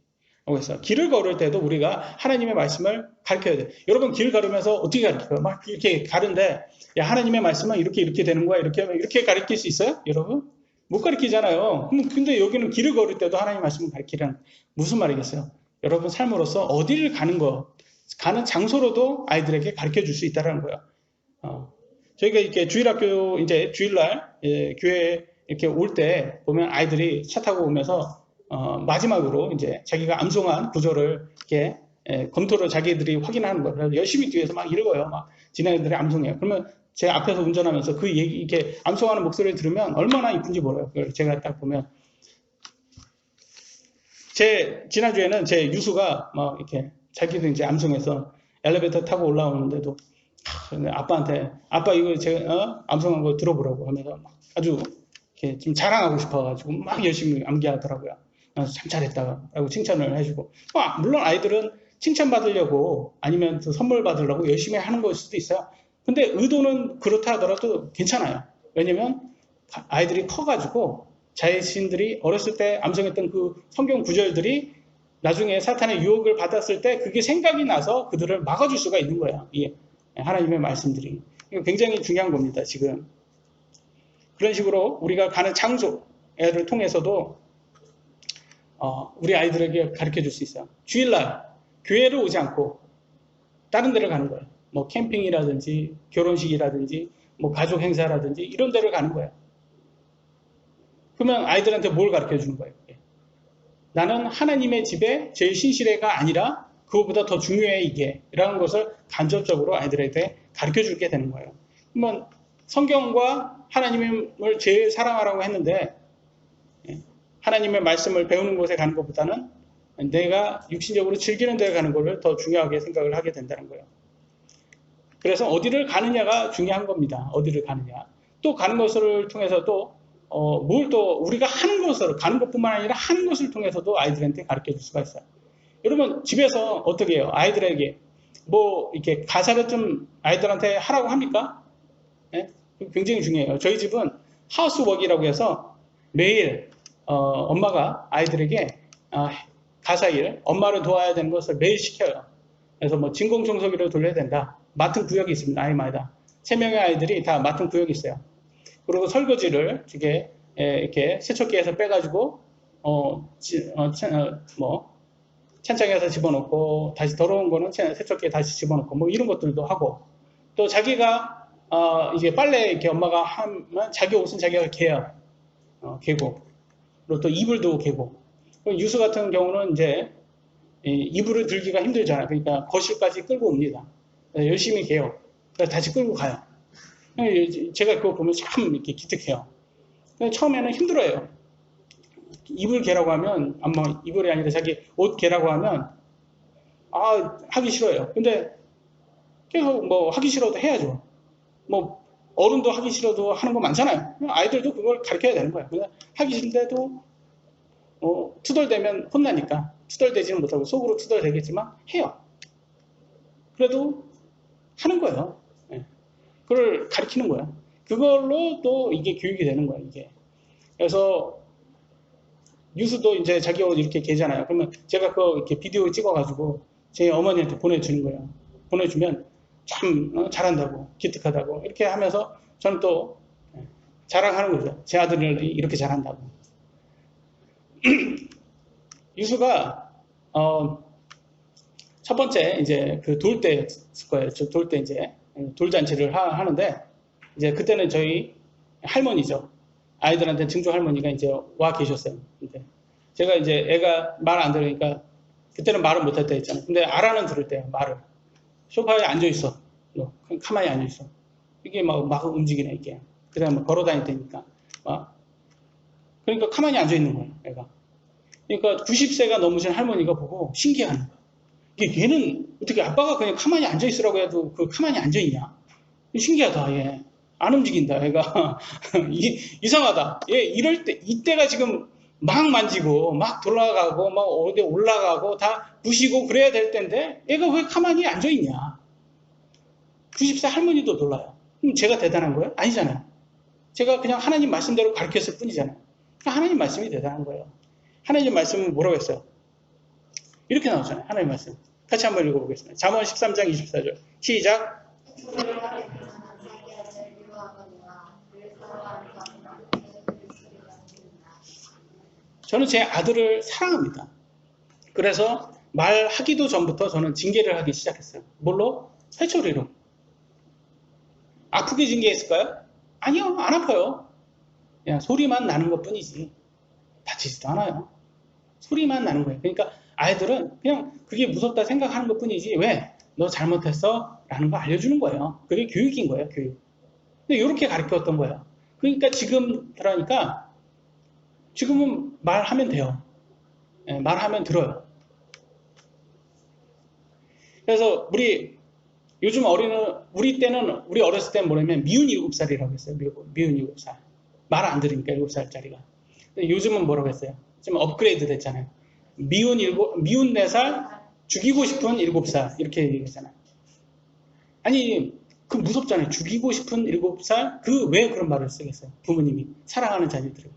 그래서 길을 걸을 때도 우리가 하나님의 말씀을 가르쳐야 돼요. 여러분 길 걸으면서 어떻게 가르쳐요? 막 이렇게 가는데 야 하나님의 말씀은 이렇게 되는 거야 이렇게 가르칠 수 있어요? 여러분? 못 가르치잖아요. 근데 여기는 길을 걸을 때도 하나님의 말씀을 가르치라는 무슨 말이겠어요? 여러분 삶으로서 어디를 가는 장소로도 아이들에게 가르쳐 줄 수 있다는 거예요. 저희가 이렇게 주일학교 이제 주일날 교회 이렇게 올 때 보면 아이들이 차 타고 오면서 마지막으로 이제 자기가 암송한 구절을 이렇게 검토를 자기들이 확인하는 거예요. 그래서 열심히 뒤에서 막 읽어요. 막 지네들이 암송해요. 그러면 제 앞에서 운전하면서 그 얘기 이렇게 암송하는 목소리를 들으면 얼마나 이쁜지 몰라요. 제가 딱 보면 지난주에는 제 유수가 막 이렇게 자기도 이제 암송해서 엘리베이터 타고 올라오는데도 아빠한테 아빠 이거 제가 암송한 거 들어보라고 하면서 아주 이렇게 좀 자랑하고 싶어가지고 막 열심히 암기하더라고요. 참 잘했다고 칭찬을 해주고 물론 아이들은 칭찬받으려고 아니면 선물 받으려고 열심히 하는 걸 수도 있어요. 근데 의도는 그렇다 하더라도 괜찮아요. 왜냐면 아이들이 커가지고 자신들이 어렸을 때 암송했던 그 성경 구절들이 나중에 사탄의 유혹을 받았을 때 그게 생각이 나서 그들을 막아줄 수가 있는 거예요. 예. 하나님의 말씀들이. 이거 굉장히 중요한 겁니다. 지금. 그런 식으로 우리가 가는 장소를 통해서도 우리 아이들에게 가르쳐 줄 수 있어요. 주일날 교회를 오지 않고 다른 데를 가는 거예요. 뭐 캠핑이라든지 결혼식이라든지 뭐 가족 행사라든지 이런 데를 가는 거예요. 그러면 아이들한테 뭘 가르쳐 주는 거예요? 나는 하나님의 집에 제일 신실해가 아니라 그것보다 더 중요해 이게 라는 것을 간접적으로 아이들에게 가르쳐 주게 되는 거예요. 그러면 성경과 하나님을 제일 사랑하라고 했는데 하나님의 말씀을 배우는 곳에 가는 것보다는 내가 육신적으로 즐기는 데 가는 것을 더 중요하게 생각을 하게 된다는 거예요. 그래서 어디를 가느냐가 중요한 겁니다. 어디를 가느냐. 또 가는 것을 통해서도 뭘 또 우리가 하는 것으로 가는 것뿐만 아니라 하는 것을 통해서도 아이들한테 가르쳐 줄 수가 있어요. 여러분 집에서 어떻게 해요? 아이들에게 뭐 이렇게 가사를 좀 아이들한테 하라고 합니까? 네? 굉장히 중요해요. 저희 집은 하우스워크라고 해서 매일 엄마가 아이들에게 가사일, 엄마를 도와야 되는 것을 매일 시켜요. 그래서 뭐 진공청소기를 돌려야 된다. 맡은 구역이 있습니다. 아이마다 3명의 아이들이 다 맡은 구역이 있어요. 그리고 설거지를 이렇게 세척기에서 빼가지고 찬장에서 집어넣고 다시 더러운 거는 세척기에 다시 집어넣고 뭐 이런 것들도 하고 또 자기가 이제 빨래 이렇게 엄마가 하면 자기 옷은 자기가 개요. 개고 그리고 또 이불도 개고 유수 같은 경우는 이제 이불을 들기가 힘들잖아요. 그러니까 거실까지 끌고 옵니다. 열심히 개요. 그래서 다시 끌고 가요. 제가 그거 보면 참 이렇게 기특해요. 처음에는 힘들어요. 이불 개라고 하면, 이불이 아니라 자기 옷 개라고 하면, 하기 싫어요. 근데 계속 뭐 하기 싫어도 해야죠. 뭐, 어른도 하기 싫어도 하는 거 많잖아요. 아이들도 그걸 가르쳐야 되는 거예요. 그냥 하기 싫은데도, 투덜대면 혼나니까, 투덜대지는 못하고 속으로 투덜대겠지만 해요. 그래도 하는 거예요. 그걸 가르치는 거야. 그걸로 또 이게 교육이 되는 거야, 이게. 그래서, 유수도 이제 자기 옷 이렇게 개잖아요. 그러면 제가 그거 이렇게 비디오 찍어가지고 제 어머니한테 보내주는 거예요. 보내주면 참 잘한다고, 기특하다고 이렇게 하면서 저는 또 자랑하는 거죠. 제 아들이 이렇게 잘한다고. 유수가, 첫 번째 이제 그 돌 때였을 거예요. 돌 때 이제 돌잔치를 하는데 이제 그때는 저희 할머니죠. 아이들한테 증조 할머니가 이제 와 계셨어요. 근데 제가 이제 애가 말 안 들으니까 그때는 말을 못 했다 했잖아요. 근데 알아는 들을 때요, 말을. 소파에 앉아 있어. 가만히 앉아 있어. 이게 막 움직이네, 이게. 그 다음에 걸어 다닐 때니까. 그러니까 가만히 앉아 있는 거예요, 애가. 그러니까 90세가 넘으신 할머니가 보고 신기하는 거예요. 이게 얘는 어떻게 아빠가 그냥 가만히 앉아 있으라고 해도 그 가만히 앉아 있냐? 신기하다, 얘. 안 움직인다, 얘가. 이상하다. 얘 이럴 때, 이때가 지금 막 만지고 막 돌아가고 막 어디 올라가고 다 부시고 그래야 될 텐데 애가 왜 가만히 앉아있냐. 90세 할머니도 놀라요. 그럼 제가 대단한 거예요? 아니잖아요. 제가 그냥 하나님 말씀대로 가르쳤을 뿐이잖아요. 그러니까 하나님 말씀이 대단한 거예요. 하나님 말씀은 뭐라고 했어요? 이렇게 나오잖아요. 하나님 말씀. 같이 한번 읽어보겠습니다. 잠언 13장 24절. 시작. 저는 제 아들을 사랑합니다. 그래서 말하기도 전부터 저는 징계를 하기 시작했어요. 뭘로? 회초리로. 아프게 징계했을까요? 아니요, 안 아파요. 그냥 소리만 나는 것 뿐이지. 다치지도 않아요. 소리만 나는 거예요. 그러니까 아이들은 그냥 그게 무섭다 생각하는 것 뿐이지, 왜? 너 잘못했어? 라는 거 알려주는 거예요. 그게 교육인 거예요, 교육. 근데 이렇게 가르쳤던 거예요. 그러니까 지금, 그러니까 지금은 말하면 돼요. 예, 말하면 들어요. 그래서 요즘 우리 때는, 우리 어렸을 때는 뭐냐면 미운 7살이라고 했어요. 미운 7살. 말 안 들으니까 7살짜리가. 요즘은 뭐라고 했어요? 좀 업그레이드 됐잖아요. 미운 4살, 죽이고 싶은 7살. 이렇게 얘기했잖아요. 아니, 그 무섭잖아요. 죽이고 싶은 7살? 왜 그런 말을 쓰겠어요? 부모님이. 사랑하는 자녀들을.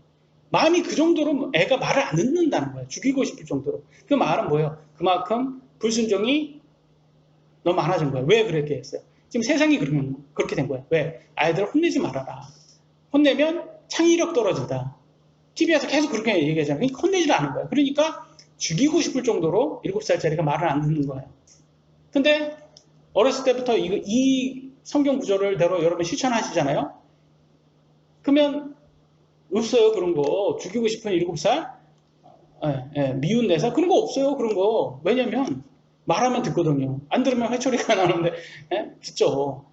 마음이 그 정도로 애가 말을 안 듣는다는 거예요. 죽이고 싶을 정도로. 그 말은 뭐예요? 그만큼 불순종이 너무 많아진 거예요. 왜 그렇게 했어요? 지금 세상이 그렇게 된 거예요. 왜? 아이들 혼내지 말아라. 혼내면 창의력 떨어진다. TV에서 계속 그렇게 얘기하잖아요. 그러니까 혼내지를 않은 거예요. 그러니까 죽이고 싶을 정도로 7살짜리가 말을 안 듣는 거예요. 근데 어렸을 때부터 이 성경 구절을대로 여러분 실천하시잖아요. 그러면 없어요, 그런 거. 죽이고 싶은 7살? 미운 4살? 그런 거 없어요, 그런 거. 왜냐면 말하면 듣거든요. 안 들으면 회초리가 나오는데 듣죠.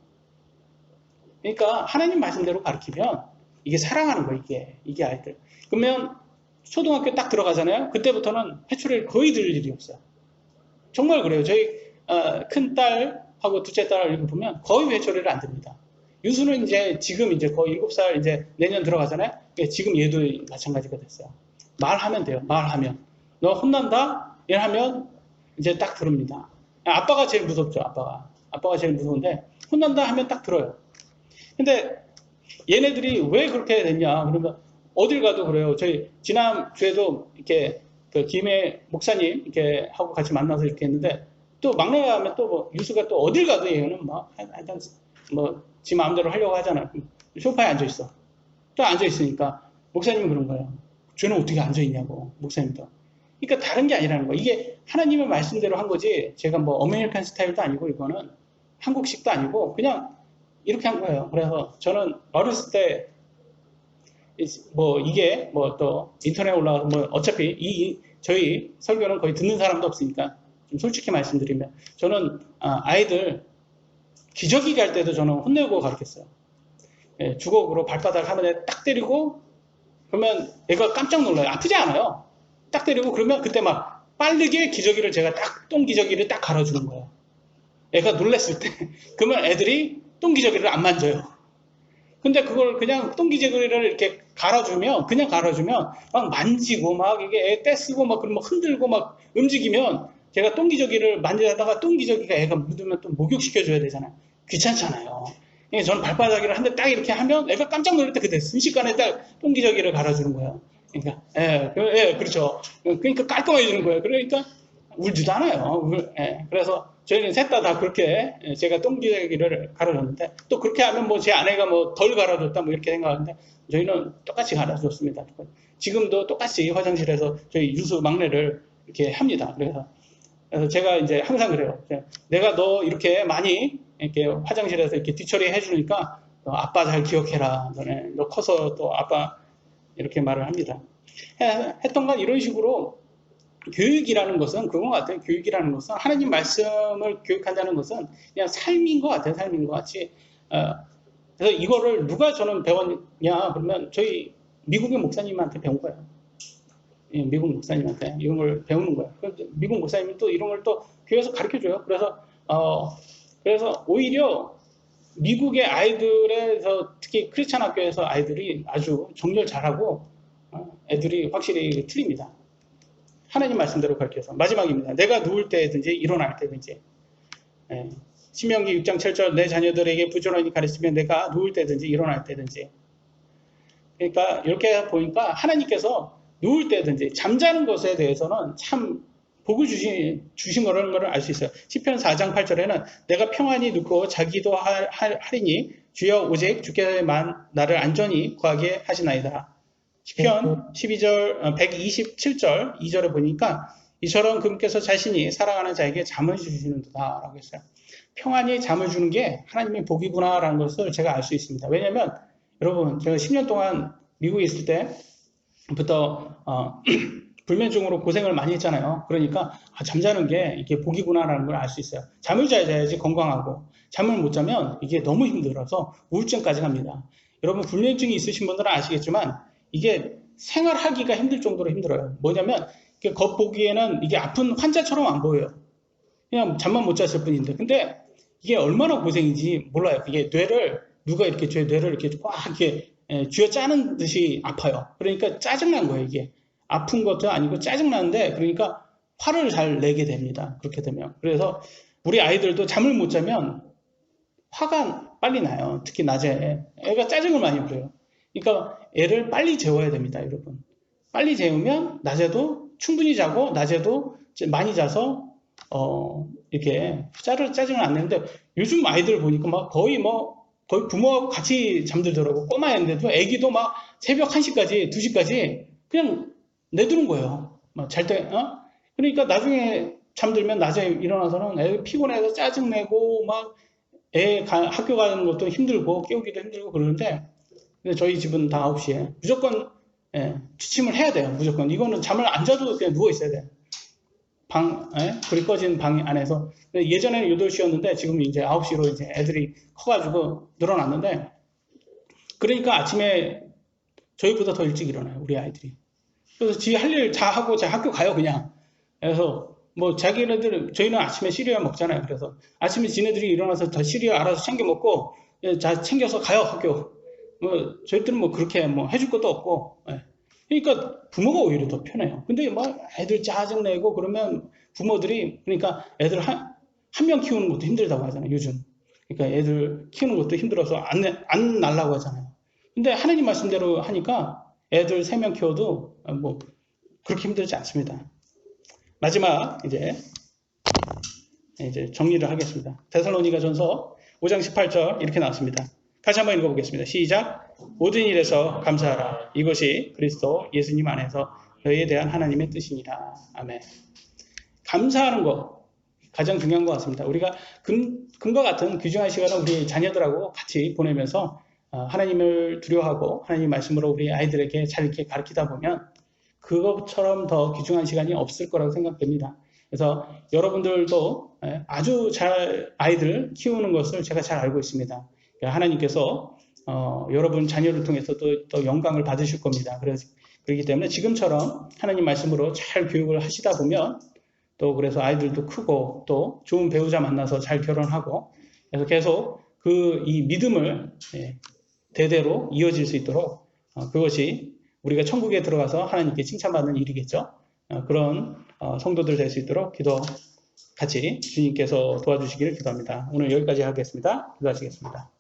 그러니까 하나님 말씀대로 가르치면 이게 사랑하는 거예요, 이게 아이들. 그러면 초등학교 딱 들어가잖아요. 그때부터는 회초리를 거의 들을 일이 없어요. 정말 그래요. 저희 큰 딸하고 둘째 딸을 보면 거의 회초리를 안 듭니다. 유수는 지금 거의 7살 이제 내년 들어가잖아요. 지금 얘도 마찬가지가 됐어요. 말하면 돼요. 말하면. 너 혼난다? 이러면 이제 딱 들읍니다. 아빠가 제일 무섭죠. 아빠가 제일 무서운데 혼난다 하면 딱 들어요. 근데 얘네들이 왜 그렇게 됐냐? 그러면 어딜 가도 그래요. 저희 지난주에도 이렇게 그 김해 목사님 이렇게 하고 같이 만나서 이렇게 했는데 또 막내가 하면 또 뭐 유수가 또 어딜 가도 얘는 막 하여튼 지 마음대로 하려고 하잖아. 소파에 앉아 있어. 또 앉아 있으니까 목사님은 그런 거예요. 쟤는 어떻게 앉아 있냐고 목사님도. 그러니까 다른 게 아니라는 거예요. 이게 하나님의 말씀대로 한 거지. 제가 뭐 아메리칸 스타일도 아니고 이거는 한국식도 아니고 그냥 이렇게 한 거예요. 그래서 저는 어렸을 때 이게 또 인터넷에 올라가서 어차피 저희 설교는 거의 듣는 사람도 없으니까 좀 솔직히 말씀드리면 저는 아이들 기저귀 갈 때도 저는 혼내고 가르쳤어요. 주걱으로 발바닥 하늘에 딱 때리고 그러면 애가 깜짝 놀라요. 아프지 않아요. 딱 때리고 그러면 그때 막 빠르게 기저귀를 제가 똥기저귀를 딱 갈아주는 거예요. 애가 놀랬을 때. 그러면 애들이 똥기저귀를 안 만져요. 근데 그걸 그냥 똥기저귀를 이렇게 그냥 갈아주면 막 만지고 막 이게 애 떼쓰고 막 그러면 흔들고 막 움직이면 제가 똥기저귀를 만지다가 똥기저귀가 애가 묻으면 또 목욕시켜줘야 되잖아요. 귀찮잖아요. 저는 발바닥이를 한 대 딱 이렇게 하면 애가 깜짝 놀랄 때 그때 순식간에 딱 똥기저귀를 갈아주는 거예요. 그러니까, 그렇죠. 그러니까 깔끔하게 주는 거예요. 그러니까 울지도 않아요. 그래서 저희는 셋 다 그렇게 제가 똥기저귀를 갈아줬는데 또 그렇게 하면 제 아내가 덜 갈아줬다 이렇게 생각하는데 저희는 똑같이 갈아줬습니다. 지금도 똑같이 화장실에서 저희 유수 막내를 이렇게 합니다. 그래서 제가 이제 항상 그래요. 내가 너 이렇게 많이 이렇게 화장실에서 이렇게 뒤처리 해주니까 아빠 잘 기억해라. 너 커서 또 아빠 이렇게 말을 합니다. 했던 건 이런 식으로 교육이라는 것은 그건 같아요. 교육이라는 것은 하나님 말씀을 교육한다는 것은 그냥 삶인 것 같아요. 삶인 것 같이. 그래서 이거를 누가 저는 배웠냐 그러면 저희 미국의 목사님한테 배운 거예요. 미국 목사님한테 이런 걸 배우는 거예요. 미국 목사님이 또 이런 걸 또 교회에서 가르쳐줘요. 그래서 오히려 미국의 아이들에서 특히 크리스찬 학교에서 아이들이 아주 정렬 잘하고 애들이 확실히 틀립니다. 하나님 말씀대로 가르쳐서. 마지막입니다. 내가 누울 때든지 일어날 때든지. 예. 신명기 6장 7절 내 자녀들에게 부지런히 가르치면 내가 누울 때든지 일어날 때든지. 그러니까 이렇게 보니까 하나님께서 누울 때든지 잠자는 것에 대해서는 참 복을 주신 거라는 걸 알 수 있어요. 시편 4장 8절에는 내가 평안히 눕고 자기도 하리니 주여 오직 주께만 나를 안전히 구하게 하시나이다. 시편 12절 127절 2절에 보니까 이처럼 그분께서 자신이 사랑하는 자에게 잠을 주시는도다 라고 했어요. 평안히 잠을 주는 게 하나님의 복이구나 라는 것을 제가 알 수 있습니다. 왜냐하면 여러분 제가 10년 동안 미국에 있을 때부터 불면증으로 고생을 많이 했잖아요. 그러니까 잠자는 게 이게 복이구나 라는 걸 알 수 있어요. 잠을 자야지 건강하고 잠을 못 자면 이게 너무 힘들어서 우울증까지 갑니다. 여러분 불면증이 있으신 분들은 아시겠지만 이게 생활하기가 힘들 정도로 힘들어요. 뭐냐면 겉보기에는 이게 아픈 환자처럼 안 보여요. 그냥 잠만 못 잤을 뿐인데. 근데 이게 얼마나 고생인지 몰라요. 이게 뇌를 누가 이렇게 제 뇌를 이렇게 꽉 이렇게 쥐어 짜는 듯이 아파요. 그러니까 짜증난 거예요. 이게 아픈 것도 아니고 짜증나는데 그러니까 화를 잘 내게 됩니다. 그렇게 되면. 그래서 우리 아이들도 잠을 못 자면 화가 빨리 나요. 특히 낮에 애가 짜증을 많이 부려요. 그러니까 애를 빨리 재워야 됩니다, 여러분. 빨리 재우면 낮에도 충분히 자고 낮에도 많이 자서 이렇게 짜증을 안 내는데 요즘 아이들 보니까 막 거의 부모하고 같이 잠들더라고. 꼬마 애인데도 애기도 막 새벽 1시까지 2시까지 그냥 내두는 거예요. 잘 때, 그러니까 나중에 잠들면 낮에 일어나서는 애 피곤해서 짜증내고 막 애 학교 가는 것도 힘들고 깨우기도 힘들고 그러는데 근데 저희 집은 다 9시에 무조건 취침을 해야 돼요. 무조건. 이거는 잠을 안 자도 그냥 누워 있어야 돼요. 불이 꺼진 방 안에서. 예전에는 8시였는데 지금 이제 9시로 이제 애들이 커가지고 늘어났는데 그러니까 아침에 저희보다 더 일찍 일어나요. 우리 아이들이. 그래서 지 할 일 다 하고 자 학교 가요 그냥. 그래서 뭐 자기네들 저희는 아침에 시리얼 먹잖아요. 그래서 아침에 지네들이 일어나서 다 시리얼 알아서 챙겨 먹고 자 챙겨서 가요 학교. 뭐 저희들은 뭐 그렇게 뭐 해줄 것도 없고. 그러니까 부모가 오히려 더 편해요. 근데 막 애들 짜증내고 그러면 부모들이 그러니까 애들 한 명 키우는 것도 힘들다고 하잖아요. 요즘. 그러니까 애들 키우는 것도 힘들어서 안 날라고 하잖아요. 근데 하나님 말씀대로 하니까 애들 3명 키워도 뭐 그렇게 힘들지 않습니다. 마지막 이제 정리를 하겠습니다. 데살로니가전서 5장 18절 이렇게 나왔습니다. 다시 한번 읽어보겠습니다. 시작. 모든 일에서 감사하라. 이것이 그리스도 예수님 안에서 너희에 대한 하나님의 뜻이니라. 아멘. 감사하는 거 가장 중요한 것 같습니다. 우리가 금과 같은 귀중한 시간을 우리 자녀들하고 같이 보내면서 하나님을 두려워하고 하나님 말씀으로 우리 아이들에게 잘 이렇게 가르치다 보면 그것처럼 더 귀중한 시간이 없을 거라고 생각됩니다. 그래서 여러분들도 아주 잘 아이들 키우는 것을 제가 잘 알고 있습니다. 하나님께서 여러분 자녀를 통해서도 또 영광을 받으실 겁니다. 그렇기 때문에 지금처럼 하나님 말씀으로 잘 교육을 하시다 보면 또 그래서 아이들도 크고 또 좋은 배우자 만나서 잘 결혼하고 그래서 계속 이 믿음을 대대로 이어질 수 있도록 그것이 우리가 천국에 들어가서 하나님께 칭찬받는 일이겠죠. 그런 성도들 될 수 있도록 같이 주님께서 도와주시기를 기도합니다. 오늘 여기까지 하겠습니다. 기도하시겠습니다.